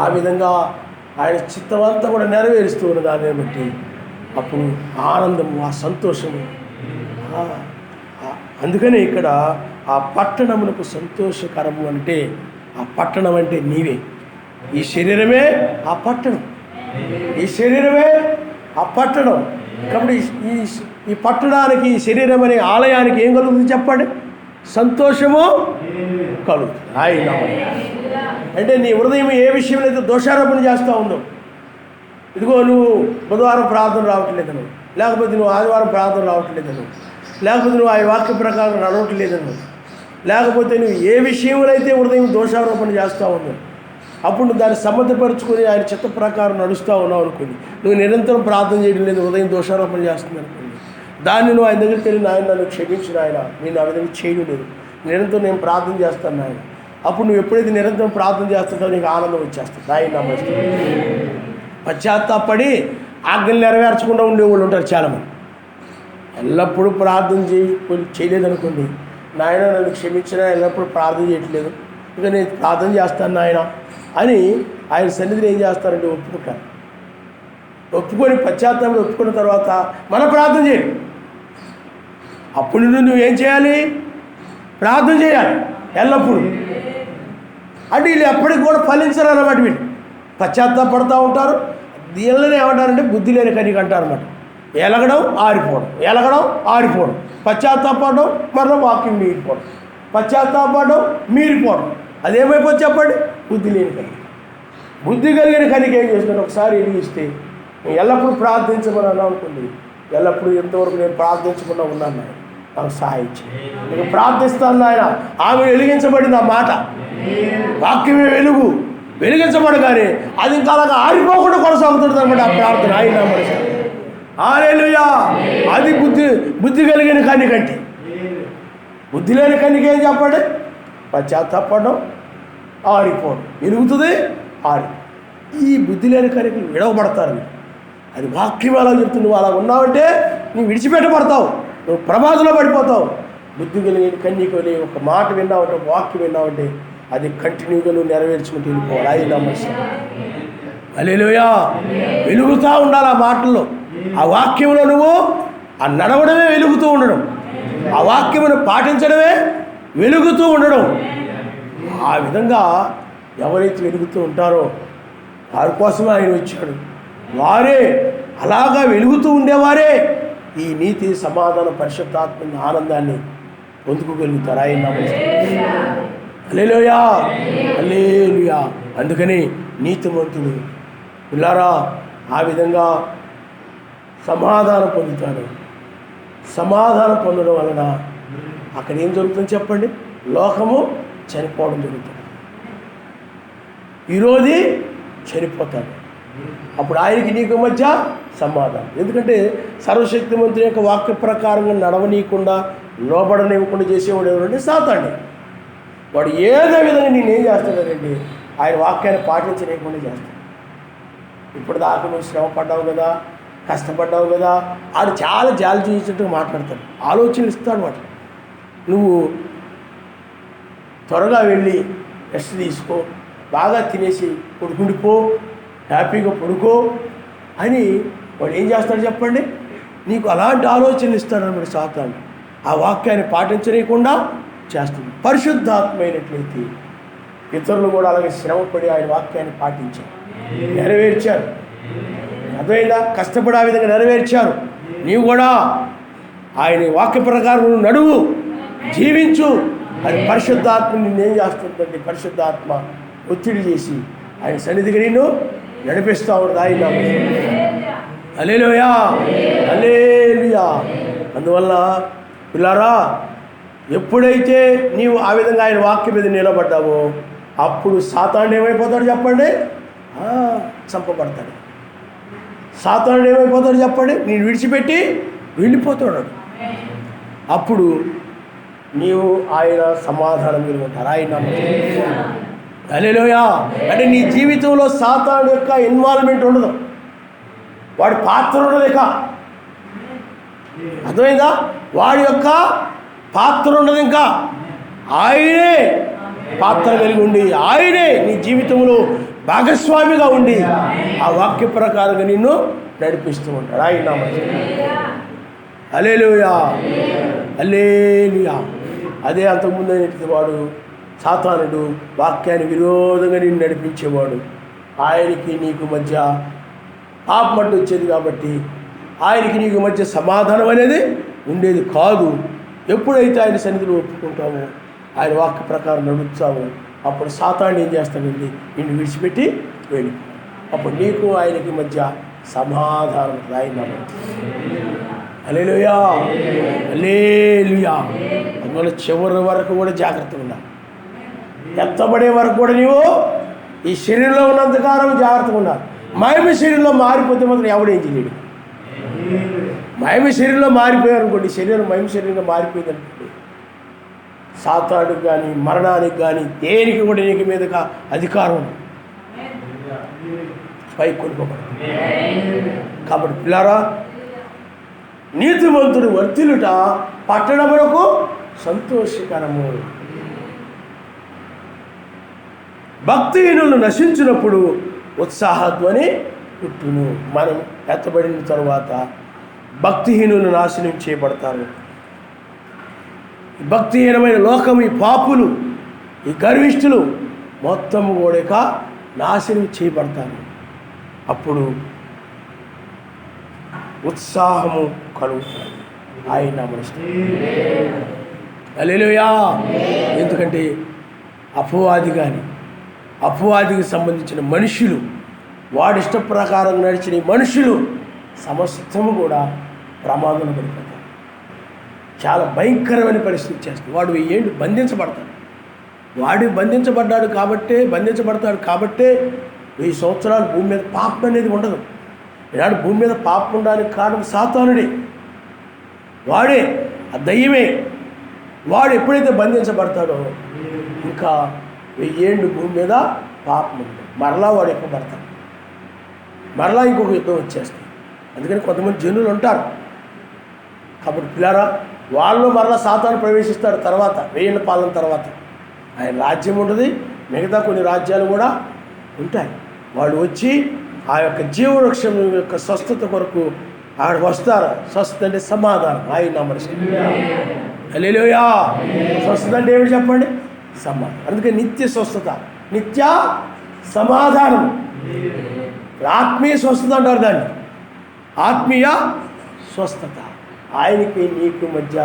ఆ విధంగా ఆయన చిత్తమంతా కూడా నెరవేరుస్తూ ఉన్న దాన్ని బట్టి అప్పుడు ఆనందము, ఆ సంతోషము. అందుకనే ఇక్కడ ఆ పట్టణమునకు సంతోషకరము అంటే, ఆ పట్టణం అంటే నీవే, ఈ శరీరమే ఆ పట్టణం, ఈ శరీరమే ఆ పట్టణం. కాబట్టి ఈ పట్టణానికి, ఈ శరీరం అనే ఆలయానికి ఏం కలుగుతుంది చెప్పండి, సంతోషము కలుగుతుంది. ఆయన అంటే నీ హృదయం ఏ విషయంలో అయితే దోషారోపణ చేస్తూ ఉందో, ఇదిగో నువ్వు బుధవారం ప్రార్థన రావట్లేదను, లేకపోతే నువ్వు ఆదివారం ప్రార్థన రావట్లేదను, లేకపోతే నువ్వు ఆ వాక్య ప్రకారం నడవట్లేదను, లేకపోతే నువ్వు ఏ విషయంలో అయితే హృదయం దోషారోపణ చేస్తూ ఉన్నావు, అప్పుడు నువ్వు దాన్ని సమ్మతపరుచుకొని ఆయన చిత్త ప్రకారం నడుస్తూ ఉన్నావు అనుకోండి, నువ్వు నిరంతరం ప్రార్థన చేయడం లేదు, హృదయం దోషారోపణ చేస్తుంది అనుకోండి, దాన్ని నువ్వు ఆయన దగ్గరికి వెళ్ళి ఆయన నన్ను క్షమించిన ఆయన, నేను ఆ విధంగా చేయడం లేదు, నిరంతరం నేను ప్రార్థన చేస్తాను ఆయన. అప్పుడు నువ్వు ఎప్పుడైతే నిరంతరం ప్రార్థన చేస్తుంటావో నీకు ఆనందం వచ్చేస్తుంది. ఆయన నమ్మేస్తుంది. పశ్చాత్తాపడి ఆజ్ఞలు నెరవేర్చకుండా ఉండేవాళ్ళు ఉంటారు చాలామంది. ఎల్లప్పుడూ ప్రార్థన చేయలేదనుకోండి, నాయన నన్ను క్షమించిన, ఎల్లప్పుడూ ప్రార్థన చేయట్లేదు, ఇక నేను ప్రార్థన చేస్తాను నాయన అని ఆయన సన్నిధిని ఏం చేస్తారంటే ఒప్పుకుంటారు. ఒప్పుకొని పశ్చాత్తాపడి ఒప్పుకున్న తర్వాత మనం ప్రార్థన చేయాలి. అప్పుడు నువ్వేం చేయాలి, ప్రార్థన చేయాలి ఎల్లప్పుడూ. అంటే వీళ్ళు ఎప్పటికి కూడా ఫలించరు అన్నమాట. వీళ్ళు పశ్చాత్తాపడుతూ ఉంటారు. వీళ్ళని ఏమంటారంటే బుద్ధి లేని కనిక అంటారన్నమాట. ఎలగడం ఆరిపోవడం, పశ్చాత్తాపడడం, మరలా వాక్యం మీరిపోవడం, పశ్చాత్తాపడడం మీరిపోవడం. అదేమైపోతుంది చెప్పండి, బుద్ధి లేని కనిక. బుద్ధి కలిగిన కనిక ఏం చేస్తున్నాడు, ఒకసారి వెలిగిస్తే నేను ఎల్లప్పుడూ ప్రార్థించమని అన్నా అనుకోండి, ఎల్లప్పుడూ ఎంతవరకు నేను ప్రార్థించకుండా ఉన్నాను ఆయన, నాకు సహాయం చేయి, నేను ప్రార్థిస్తాను ఆయన. ఆమె వెలిగించబడింది ఆ మాట, వాక్యమే వెలుగు, వెలిగించబడగానే అది ఇంకా అలాగా ఆరిపోకుండా కొనసాగుతుంది అనమాట ఆ ప్రార్థన. ఆయన మనసు హల్లెలూయా. అది బుద్ధి కలిగిన కనికంటే. బుద్ధి లేని కనిక ఏం చెప్పండి, పశ్చాత్తాపడడం, ఆరిపోవడం, వెలుగుతుంది ఆరి. ఈ బుద్ధి లేని కనికలు విడవబడతారు. అది వాక్యం అలా చెప్తుంది. నువ్వు అలా ఉన్నావంటే నువ్వు విడిచిపెట్టబడతావు, నువ్వు ప్రమాదంలో పడిపోతావు. బుద్ధి కలిగిన కన్యకని ఒక మాట విన్నావంటే, ఒక వాక్యం విన్నావంటే అది కంటిన్యూగా నువ్వు నెరవేర్చుకుంటూ వెళ్ళిపోవాలి. ఆయన నమ్మకం. హల్లెలూయా. వెలుగుతూ ఉండాలి ఆ మాటల్లో, ఆ వాక్యంలో నువ్వు ఆ నడవడమే వెలుగుతూ ఉండడం, ఆ వాక్యమును పాటించడమే వెలుగుతూ ఉండడం. ఆ విధంగా ఎవరైతే వెలుగుతూ ఉంటారో వారి కోసమే ఆయన వచ్చాడు. వారే అలాగా వెలుగుతూ ఉండేవారే ఈ నీతి, సమాధానం, పరిశుద్ధాత్మ ఆనందాన్ని పొందుకోగలుగుతారు. ఆయన నమ్మకం. హల్లెలూయా, హల్లెలూయా. అందుకని నీతిమంతులు పిల్లారా ఆ విధంగా సమాధానం పొందుతారు. సమాధానం పొందడం వలన అక్కడ ఏం జరుగుతుంది చెప్పండి, లోకము చనిపోవడం జరుగుతుంది. ఈరోజు చనిపోతాడు. అప్పుడు ఆయనకి నీకు మధ్య సమాధానం. ఎందుకంటే సర్వశక్తిమంతుని యొక్క వాక్య ప్రకారంగా నడవనీయకుండా లోబడనివ్వకుండా చేసేవాడు ఎవరంటే సాతానుడే. వాడు ఏదో విధంగా నేనేం చేస్తాడండి, ఆయన వాక్యాన్ని పాటించలేకుండా చేస్తాడు. ఇప్పుడు దాకా నువ్వు శ్రమ పడ్డావు కదా, కష్టపడ్డావు కదా, ఆడు చాలా జాలి చూపించినట్టుగా మాట్లాడతాడు, ఆలోచనలు ఇస్తాడు. వాడు నువ్వు త్వరగా వెళ్ళి రెస్ట్ తీసుకో, బాగా తినేసి పడుకుండిపో, హ్యాపీగా పడుకో అని వాడు ఏం చేస్తాడు చెప్పండి? నీకు అలాంటి ఆలోచనలు ఇస్తాడు అన్నమాట సాతాను. ఆ వాక్యాన్ని పాటించలేకుండా చేస్తుంది. పరిశుద్ధాత్మైనట్లయితే ఇతరులు కూడా అలాగే శ్రమపడి ఆయన వాక్యాన్ని పాటించారు, నెరవేర్చారు. అర్థమైందా? కష్టపడి ఆ విధంగా నెరవేర్చారు. నీవు కూడా ఆయన వాక్య ప్రకారం నడువు, జీవించు. అది పరిశుద్ధాత్మ నిన్నేం చేస్తుందంటే పరిశుద్ధాత్మ ఒత్తిడి చేసి ఆయన సన్నిధికి నిన్ను నడిపిస్తూ ఉండదు. ఆయన హల్లెలూయా, హల్లెలూయా. అందువల్ల పిల్లారా, ఎప్పుడైతే నీవు ఆ విధంగా ఆయన వాక్యం మీద నిలబడ్డావో అప్పుడు సాతానుడు ఏమైపోతాడు చెప్పండి? చంపబడతాడు. సాతానుడు ఏమైపోతాడు చెప్పండి? నేను విడిచిపెట్టి వెళ్ళిపోతాడు. అప్పుడు నీవు ఆయన సమాధానం కలిగి ఉంటారు. ఆయన హల్లెలూయా. అంటే నీ జీవితంలో సాతానుడు యొక్క ఇన్వాల్వ్మెంట్ ఉండదు, వాడి పాత్ర ఉండదు. ఇక అర్థమైందా? వాడి యొక్క పాత్ర ఉండదు. ఇంకా ఆయనే పాత్ర కలిగి ఉండి ఆయనే నీ జీవితంలో భాగస్వామిగా ఉండి ఆ వాక్య ప్రకారంగా నిన్ను నడిపిస్తూ ఉంటాడు. ఆయన హల్లెలూయా, హల్లెలూయా. అదే అంతకుముందు వాడు సాతానుడు వాక్యానికి విరోధంగా నిన్ను నడిపించేవాడు. ఆయనకి నీకు మధ్య పాపమట్టు వచ్చేది కాబట్టి ఆయనకి నీకు మధ్య సమాధానం అనేది ఉండేది కాదు. ఎప్పుడైతే ఆయన సన్నిధిలో ఒప్పుకుంటామో, ఆయన వాక్య ప్రకారం నడుస్తామో, అప్పుడు సాతానుడు ఏం చేస్తాడండి? నిన్ను విడిచిపెట్టి వెళ్ళి అప్పుడు నీకు ఆయనకి మధ్య సమాధానం. ఆయన హల్లెలూయా, హల్లెలూయా. అందువల్ల చివరి వరకు కూడా జాగ్రత్తగా ఉండాలి. ఎత్తబడే వరకు కూడా నీవు ఈ శరీరంలో ఉన్నంతకాలం జాగ్రత్తగా ఉండాలి. మహిమ శరీరంలో మారిపోతే మాత్రం ఎవడేం చేయలేడు. మహిమ శరీరంలో మారిపోయారు అనుకోండి, శరీరం మహిమ శరీరంగా మారిపోయింది అనుకోండి, సాతానుడికి కానీ మరణానికి కానీ దేనికి కూడా నీకు మీదగా అధికారం ఉంది, పైకి కొనుకోబడదు. కాబట్టి పిల్లారా, నీతిమంతుడు వర్ధిల్లుట పట్టణమునకు సంతోషకరము. భక్తిహీనులు నశించినప్పుడు ఉత్సాహధ్వని పుట్టును. మనం ఎత్తబడిన తరువాత భక్తిహీనులు నాశనం చేయబడతారు. భక్తిహీనమైన లోకం, ఈ పాపులు, ఈ గర్విష్ఠులు మొత్తం కూడా నాశనం చేయబడతారు. అప్పుడు ఉత్సాహము కలుగుతుంది. ఆయన హల్లెలూయా. ఎందుకంటే అపవాదికి సంబంధించిన మనుషులు, వాడి ఇష్ట ప్రకారం నడిచిన మనుషులు సమస్తము కూడా ప్రమాదంలో పడిపోతారు. చాలా భయంకరమైన పరిస్థితి చేస్తుంది. వాడు 1000 ఏళ్ళు బంధించబడతాడు. వాడు బంధించబడతాడు కాబట్టే 1000 సంవత్సరాలు భూమి మీద పాపం అనేది ఉండదు. ఈనాడు భూమి మీద పాపం ఉండడానికి కారణం సాతానుడే, వాడే, ఆ దయ్యమే. వాడు ఎప్పుడైతే బంధించబడతాడో ఇంకా 1000 ఏళ్ళు భూమి మీద పాపం ఉంది. మరలా వాడు ఎక్కువ పడతాడు, మరలా ఇంకొక యుద్ధం వచ్చేస్తాయి. అందుకని కొంతమంది జనులు ఉంటారు. కాబట్టి పిల్లారా, వాళ్ళు మరలా సాతాను ప్రవేశిస్తారు. తర్వాత 1000 ఏళ్ళ పాలన తర్వాత ఆయన రాజ్యం ఉంటుంది, మిగతా కొన్ని రాజ్యాలు కూడా ఉంటాయి. వాళ్ళు వచ్చి ఆ యొక్క జీవవృక్షం యొక్క స్వస్థత కొరకు ఆడ వస్తారు. స్వస్థత అంటే సమాధానం. ఆయన హల్లెలూయా. స్వస్థత అంటే ఏమిటి చెప్పండి? సమాధానం. అందుకే నిత్య స్వస్థత, నిత్య సమాధానం, ఆత్మీయ స్వస్థత అంటారు దాన్ని. ఆత్మీయ స్వస్థత. ఆయనకి నీకు మధ్య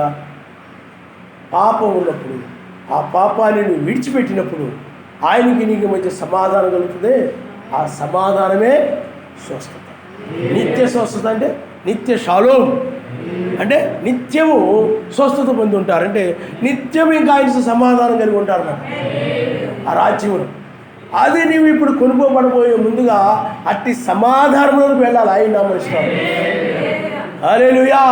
పాపం ఉన్నప్పుడు, ఆ పాపాన్ని నువ్వు విడిచిపెట్టినప్పుడు ఆయనకి నీకు మధ్య సమాధానం కలుగుతుంది. ఆ సమాధానమే స్వస్థత. నిత్య స్వస్థత అంటే నిత్య షాలోం, అంటే నిత్యము స్వస్థత పొంది ఉంటారు. అంటే నిత్యం ఇంకా ఆయన సమాధానం కలిగి ఉంటారు ఆ రాజ్యంలో. అది నీవు ఇప్పుడు కొనుక్కోబడబోయే ముందుగా అట్టి సమాధానంలోకి వెళ్ళాలి. ఆయన నామం ఇష్టం. హల్లెలూయా.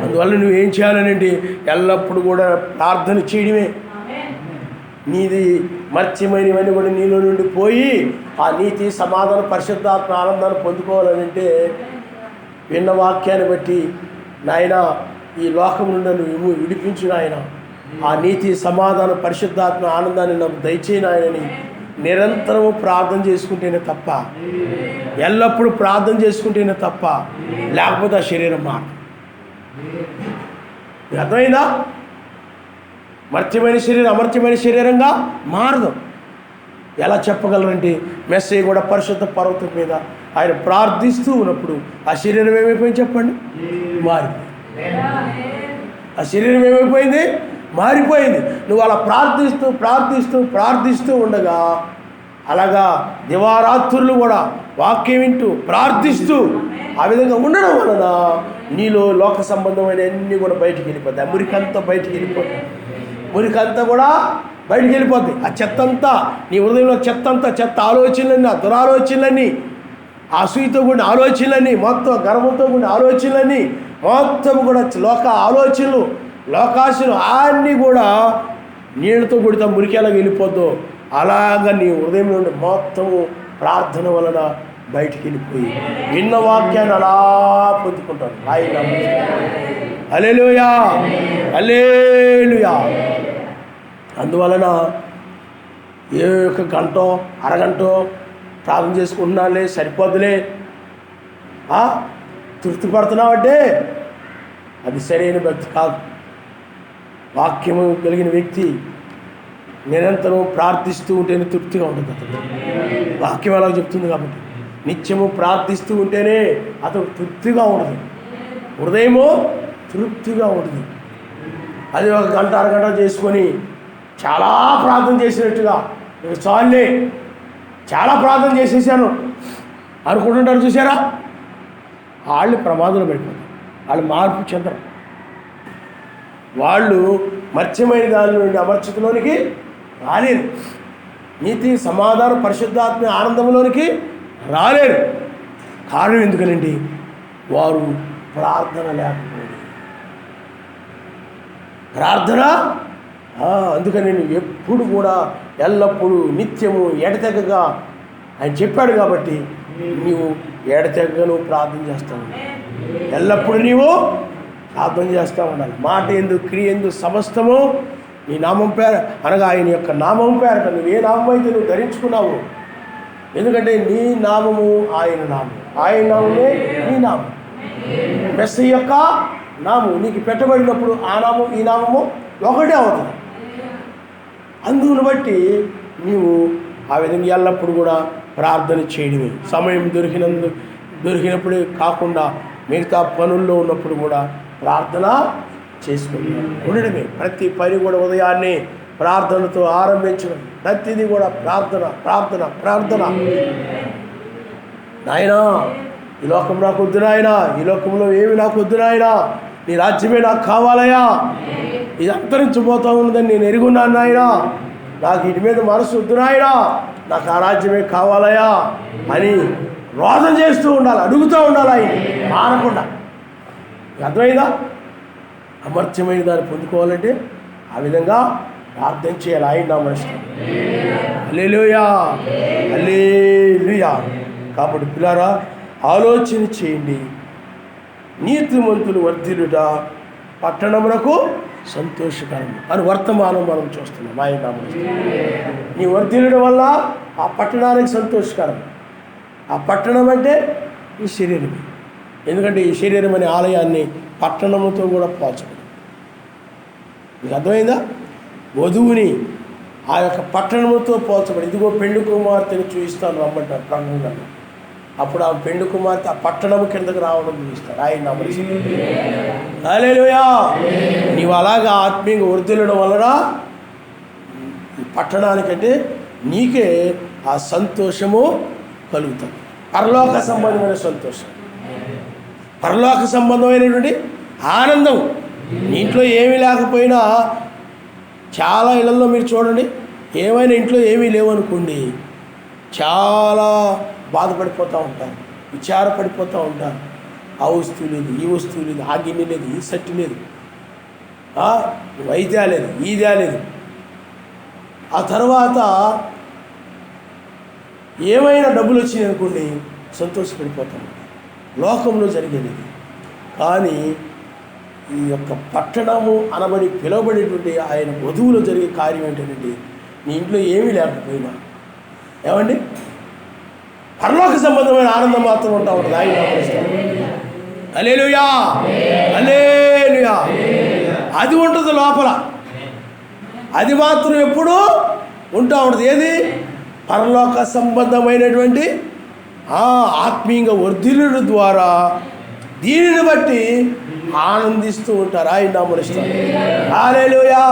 అందువల్ల నువ్వేం చేయాలనండి, ఎల్లప్పుడూ కూడా ప్రార్థన చేయడమే. నీది మర్చిమైనవన్నీ కూడా నీలో నుండి పోయి ఆ నీతి, సమాధానం, పరిశుద్ధాత్మ ఆనందాన్ని పొందుకోవాలనంటే విన్న వాక్యాన్ని బట్టి నాయన ఈ లోకం నుండి నువ్వు విడిపించు నాయన. ఆ నీతి, సమాధానం, పరిశుద్ధాత్మ ఆనందాన్ని నాకు దయచేయి నాయనని నిరంతరము ప్రార్థన చేసుకుంటేనే తప్ప, ఎల్లప్పుడూ ప్రార్థన చేసుకుంటేనే తప్ప, లేకపోతే ఆ శరీరం మాట. అర్థమైందా? మర్త్యమైన శరీరం అమర్త్యమైన శరీరంగా మారదు. ఎలా చెప్పగలరంటే మెస్సయ్య కూడా పరిశుద్ధ పర్వతం మీద ఆయన ప్రార్థిస్తూ ఉన్నప్పుడు ఆ శరీరం ఏమైపోయింది చెప్పండి? మారిపోయింది. ఆ శరీరం ఏమైపోయింది? మారిపోయింది. నువ్వు అలా ప్రార్థిస్తూ ప్రార్థిస్తూ ప్రార్థిస్తూ ఉండగా, అలాగా దివారాత్రులు కూడా వాక్యం వింటూ ప్రార్థిస్తూ ఆ విధంగా ఉండడం వలన నీలో లోక సంబంధమైన అన్నీ కూడా బయటికి వెళ్ళిపోతాయి. మురికంతా బయటికి వెళ్ళిపోతాయి. మురికంతా కూడా బయటికి వెళ్ళిపోతాయి. ఆ చెత్త అంతా నీ హృదయంలో చెత్త అంతా, చెత్త ఆలోచనలన్నీ, ఆ దురాలోచనలన్నీ, అసూయతో కూడిన ఆలోచనలన్నీ, మొత్తం గర్వంతో కూడిన ఆలోచనలన్నీ, మొత్తం కూడా లోక ఆలోచనలు, లోకాశలు అన్నీ కూడా నీళ్ళతో కూడితే మురికేలాగా వెళ్ళిపోద్దు. అలాగా నీ హృదయం నుండి మొత్తము ప్రార్థన వలన బయటికి వెళ్ళిపోయి విన్న వాక్యాన్ని అలా పొందుకుంటాను. హల్లెలూయా, హల్లెలూయా. అందువలన ఏ ఒక గంటో అరగంటో ప్రార్థన చేసుకుంటున్నాలే సరిపోదులే, తృప్తి పడుతున్నావంటే అది సరైన భక్తి కాదు. వాక్యము కలిగిన వ్యక్తి నిరంతరం ప్రార్థిస్తూ ఉంటేనే తృప్తిగా ఉంటుంది. అతను వాక్యం అలా చెప్తుంది కాబట్టి నిత్యము ప్రార్థిస్తూ ఉంటేనే అతను తృప్తిగా ఉంటుంది, హృదయము తృప్తిగా ఉంటుంది. అది ఒక గంట అరగంట చేసుకొని చాలా ప్రార్థన చేసినట్టుగా చాలే చాలా ప్రార్థన చేసేసాను అనుకుంటుంటారు. చూసారా? వాళ్ళు ప్రమాదంలో పడిపోతారు. వాళ్ళు మార్పు చెందరు. వాళ్ళు మర్త్యమైన దాని నుండి అమర్చితలోనికి రాలేరు. నీతి, సమాధానం, పరిశుద్ధాత్మ ఆనందంలోనికి రాలేరు. కారణం ఎందుకనండి? వారు ప్రార్థన లేకపోయింది. ప్రార్థన అందుకని నేను ఎప్పుడు కూడా ఎల్లప్పుడూ నిత్యము ఎడతెగగా ఆయన చెప్పాడు కాబట్టి నీవు ఎడతెగగా నువ్వు ప్రార్థన చేస్తావు. ఎల్లప్పుడూ నీవు ప్రార్థన చేస్తూ ఉండాలి. మాట ఎందు, క్రియ ఎందు సమస్తము నీ నామం పేర అనగా ఆయన యొక్క నామం పేరట నువ్వు ఏ నామం అయితే నువ్వు ధరించుకున్నావు. ఎందుకంటే నీ నామము ఆయన నామం, ఆయన నామమే నీ నామం. మెస్సయ్య యొక్క నామం నీకు పెట్టబడినప్పుడు ఆ నామం ఈ నామము ఒకటే అవుతుంది. అందును బట్టి నీవు ఆ విధంగా ఎల్లప్పుడు కూడా ప్రార్థన చేయడమే. సమయం దొరికినప్పుడే కాకుండా మిగతా పనుల్లో ఉన్నప్పుడు కూడా ప్రార్థన చేసుకుని ఉండడమే. ప్రతి పని కూడా ఉదయాన్నే ప్రార్థనతో ఆరంభించడం. ప్రతిదీ కూడా ప్రార్థన ప్రార్థన ప్రార్థన. నాయనా ఈ లోకం నాకు వద్దు నాయనా, ఈ లోకంలో ఏమి నాకు వద్దు నాయనా, నీ రాజ్యమే నాకు కావాలయా, ఇది అంతరించిపోతూ ఉన్నదని నేను ఎరుగున్నాను నాయనా, నాకు ఇటు మీద మనసు వద్దు నాయనా, నాకు ఆ రాజ్యమే కావాలయా అని రోదన చేస్తూ ఉండాలి, అడుగుతూ ఉండాలి. ఆయన మానకుండా. అర్థమైందా? అమర్త్యమైన దాన్ని పొందుకోవాలంటే ఆ విధంగా ప్రార్థన చేయాలి. ఆయన నా మనసు. హల్లెలూయా, హల్లెలూయా. కాబట్టి పిల్లారా ఆలోచన చేయండి. నీతిమంతులు వర్ధిల్లుట పట్టణమునకు సంతోషకరం అని వర్తమానం మనం చూస్తున్నాం. ఆయన నా మనసు. నీ వర్ధిల్లడం వల్ల ఆ పట్టణానికి సంతోషకరం. ఆ పట్టణం అంటే ఈ శరీరం. ఎందుకంటే ఈ శరీరం అనే ఆలయాన్ని పట్టణంతో కూడా పోల్చబడి. మీకు అర్థమైందా? వధువుని ఆ యొక్క పట్టణంతో పోల్చబడి, ఇదిగో పెండు కుమార్తెని చూపిస్తాను రమ్మంటారు ప్రాంగణంలో. అప్పుడు ఆ పెండు కుమార్తె ఆ పట్టణం కిందకు రావడం చూపిస్తాడు. ఆయన నమ్మసి హల్లెలూయా. నీవు అలాగా ఆత్మీయంగా వర్ధిల్లడం వలన ఈ పట్టణానికంటే నీకే ఆ సంతోషము కలుగుతుంది. పరలోక సంబంధమైన సంతోషం, పరలోక సంబంధమైనటువంటి ఆనందం. ఇంట్లో ఏమీ లేకపోయినా చాలా ఇళ్లలో మీరు చూడండి, ఏమైనా ఇంట్లో ఏమీ లేవనుకోండి చాలా బాధపడిపోతూ ఉంటారు, విచారపడిపోతూ ఉంటారు. ఆ వస్తువు లేదు, ఈ వస్తువు లేదు, ఆ గిన్నె లేదు, ఈ సట్టి లేదు, వైద్యా లేదు, ఈదా లేదు. ఆ తర్వాత ఏమైనా డబ్బులు వచ్చినాయి అనుకోండి సంతోషపడిపోతాం. లోకంలో జరిగేది. కానీ ఈ యొక్క పట్టణము అనబడి పిలువబడేటువంటి ఆయన వధువులో జరిగే కార్యం ఏంటంటే, నీ ఇంట్లో ఏమీ లేకపోయినా ఏమండి పరలోక సంబంధమైన ఆనందం మాత్రం ఉంటా ఉంటుంది. ఆయన హల్లెలూయా, హల్లెలూయా. అది ఉంటుంది లోపల, అది మాత్రం ఎప్పుడూ ఉంటా ఉంటుంది. ఏది? పరలోక సంబంధమైనటువంటి ఆత్మీయంగా వర్ధిల్లుడు ద్వారా దీనిని బట్టి ఆనందిస్తూ ఉంటారు. ఆయన నామమునిస్తారు. హల్లెలూయా.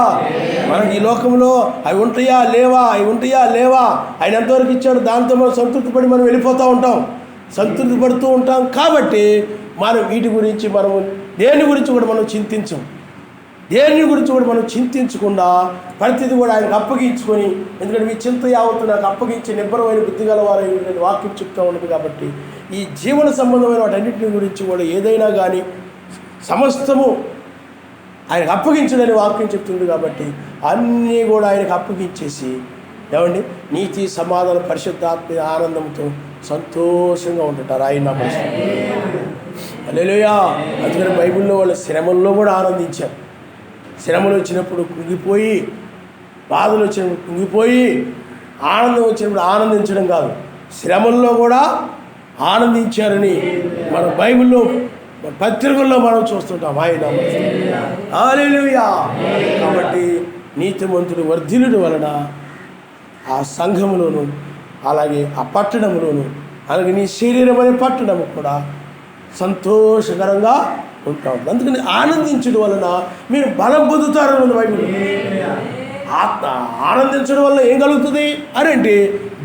మనకి ఈ లోకంలో అవి ఉంటాయా లేవా, అవి ఉంటాయా లేవా, ఆయన ఎంతవరకు ఇచ్చాడు, దాంతో మనం సంతృప్తి పడి మనం వెళ్ళిపోతూ ఉంటాం, సంతృప్తి పడుతూ ఉంటాం. కాబట్టి మనం వీటి గురించి మనము దేని గురించి కూడా మనం చింతించం. దేని గురించి కూడా మనం చింతించకుండా ప్రతిదీ కూడా ఆయనకు అప్పగించుకొని, ఎందుకంటే మీ చింత యావత్తు నాకు అప్పగించి నిబ్బరమైన బుద్ధి గలవారు నేను వాక్యం చెప్తూ ఉన్నది. కాబట్టి ఈ జీవన సంబంధమైన వాటన్నింటిని గురించి కూడా ఏదైనా కానీ సమస్తము ఆయనకు అప్పగించడని వాక్యం చెప్తుంది. కాబట్టి అన్నీ కూడా ఆయనకు అప్పగించేసి ఏమండి నీతి సమాధాన పరిశుద్ధాత్మ ఆనందంతో సంతోషంగా ఉంటుంటారు. ఆయన హల్లెలూయా. అందుకని బైబిల్లో వాళ్ళ శ్రమల్లో కూడా ఆనందించారు. శ్రమలు వచ్చినప్పుడు కుంగిపోయి, బాధలు వచ్చినప్పుడు కుంగిపోయి, ఆనందం వచ్చినప్పుడు ఆనందించడం కాదు, శ్రమల్లో కూడా ఆనందించారని మన బైబిల్లో పత్రికల్లో మనం చూస్తుంటాం. ఆయన హల్లెలూయా. కాబట్టి నీతిమంతుడు వర్ధిల్లుడు వలన ఆ సంఘములోను అలాగే ఆ పట్టణంలోను అలాగే నీ శరీరం అనే పట్టణము కూడా సంతోషకరంగా ఉంటాం. అందుకని ఆనందించడం వలన మీరు బలం పొందుతారు. బైబిల్ ఆనందించడం వల్ల ఏం కలుగుతుంది అని అంటే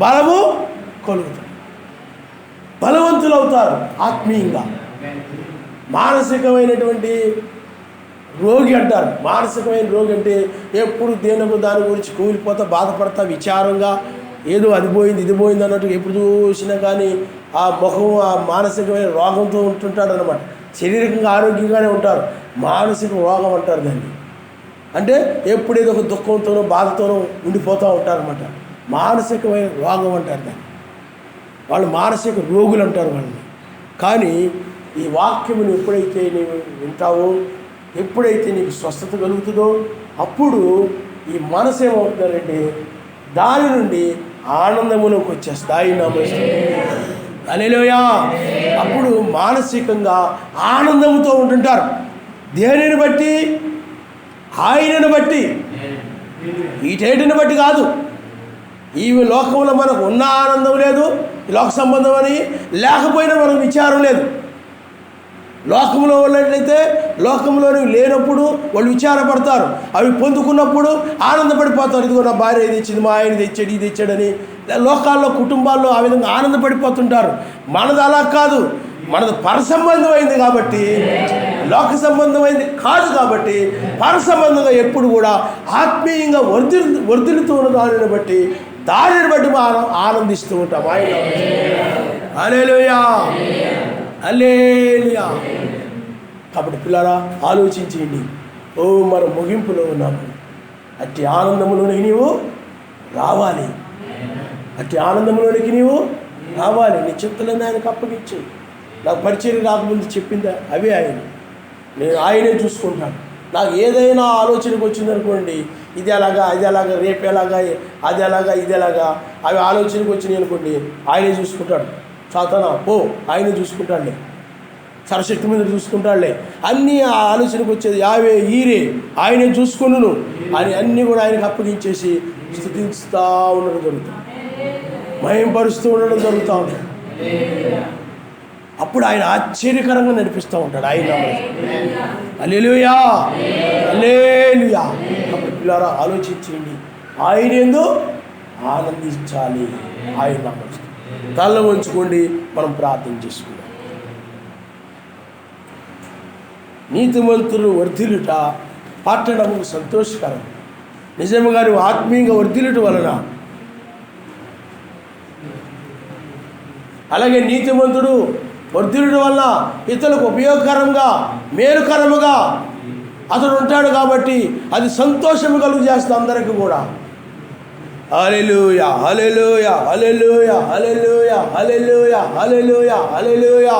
బలము కలుగుతుంది, బలవంతులు అవుతారు ఆత్మీయంగా. మానసికమైనటువంటి రోగి అంటారు. మానసికమైన రోగి అంటే ఎప్పుడు దేనికో దాని గురించి కూలిపోతా, బాధపడతా, విచారంగా ఏదో అది పోయింది ఇది పోయింది అన్నట్టు ఎప్పుడు చూసినా కానీ ఆ ముఖం ఆ మానసికమైన రోగంతో ఉంటుంటాడు అన్నమాట. శారీరకంగా ఆరోగ్యంగానే ఉంటారు, మానసిక రోగం అంటారు దాన్ని. అంటే ఎప్పుడేదో ఒక దుఃఖంతోనో బాధతోనో ఉండిపోతూ ఉంటారన్నమాట. మానసికమైన రోగం అంటారు దాన్ని. వాళ్ళు మానసిక రోగులు అంటారు వాళ్ళని. కానీ ఈ వాక్యమును ఎప్పుడైతే నీవు వింటావో, ఎప్పుడైతే నీకు స్వస్థత కలుగుతుందో అప్పుడు ఈ మనసు ఏమవుతుందంటే దాని నుండి ఆనందములోకి వచ్చేస్తాయి. హల్లెలూయా. అప్పుడు మానసికంగా ఆనందంతో ఉంటుంటారు. దేనిని బట్టి? ఆయనను బట్టి, వీటేటిని బట్టి కాదు. ఈ లోకంలో మనకు ఉన్న ఆనందం లేదు, ఈ లోక సంబంధం అని లేకపోయినా మనకు విచారం లేదు. లోకంలో ఉన్నట్లయితే లోకంలోని లేనప్పుడు వాళ్ళు విచారపడతారు, అవి పొందుకున్నప్పుడు ఆనందపడిపోతారు. ఇదిగో నా భార్య ఇది ఇచ్చింది, మా ఆయన తెచ్చాడు, ఇది తెచ్చాడని లోకాల్లో కుటుంబాల్లో ఆ విధంగా ఆనందపడిపోతుంటారు. మనది అలా కాదు, మనది పరసంబంధమైంది కాబట్టి, లోక సంబంధమైంది కాదు కాబట్టి పరసంబంధంగా ఎప్పుడు కూడా ఆత్మీయంగా వర్ధిల్లుతూ ఉన్న దానిని బట్టి మనం ఆనందిస్తూ ఉంటాం. ఆయన హల్లెలూయా, హల్లెలూయా. కాబట్టి పిల్లరా ఆలోచించేయండి. మనం ముగింపులో ఉన్నాము. అట్టి ఆనందంలోనికి నీవు రావాలి, అట్టి ఆనందంలోనికి నీవు రావాలి. నీ చిత్తలను ఆయనకు అప్పగించు. నాకు పరిచయం రాకముందు చెప్పిందా అవే ఆయన, నేను ఆయనే చూసుకుంటాను. నాకు ఏదైనా ఆలోచనకు వచ్చిందనుకోండి, ఇది ఎలాగా అది ఎలాగా రేపు ఎలాగా అది ఎలాగా ఇది ఎలాగా అవి ఆలోచనకు వచ్చినాయి అనుకోండి, ఆయనే చూసుకుంటాడు. సాతానా పో, ఆయనే చూసుకుంటాడులే, సరశక్తి మీద చూసుకుంటాడులే. అన్నీ ఆ ఆలోచనకు వచ్చేది యావే ఈరే ఆయనే చూసుకును అని అన్నీ కూడా ఆయనకు అప్పగించేసి స్తుతిస్తూ ఉండడం జరుగుతుంది, మహింపరుస్తూ ఉండడం జరుగుతూ ఉంటుంది. అప్పుడు ఆయన ఆశ్చర్యకరంగా నడిపిస్తూ ఉంటాడు. ఆయన హల్లెలూయా, హల్లెలూయా. కాబట్టి పిల్లరా ఆలోచించండి, ఆయన ఏందో ఆనందించాలి. ఆయన నామం తల ఉంచుకోండి, మనం ప్రార్థన చేసుకుందాం. నీతిమంతులు వర్ధిల్లుట పట్టణము సంతోషకరం. నిజముగా నువ్వు ఆత్మీయంగా వర్ధిల్లుట వలన, అలాగే నీతిమంతుడు వర్ధిల్లడం వల్ల ఇతరులకు ఉపయోగకరంగా మేలుకరముగా అతడు ఉంటాడు కాబట్టి అది సంతోషము కలుగు చేస్తుంది అందరికీ కూడా. హల్లెలూయా హల్లెలూయా హల్లెలూయా హల్లెలూయా హల్లెలూయా హల్లెలూయా హల్లెలూయా.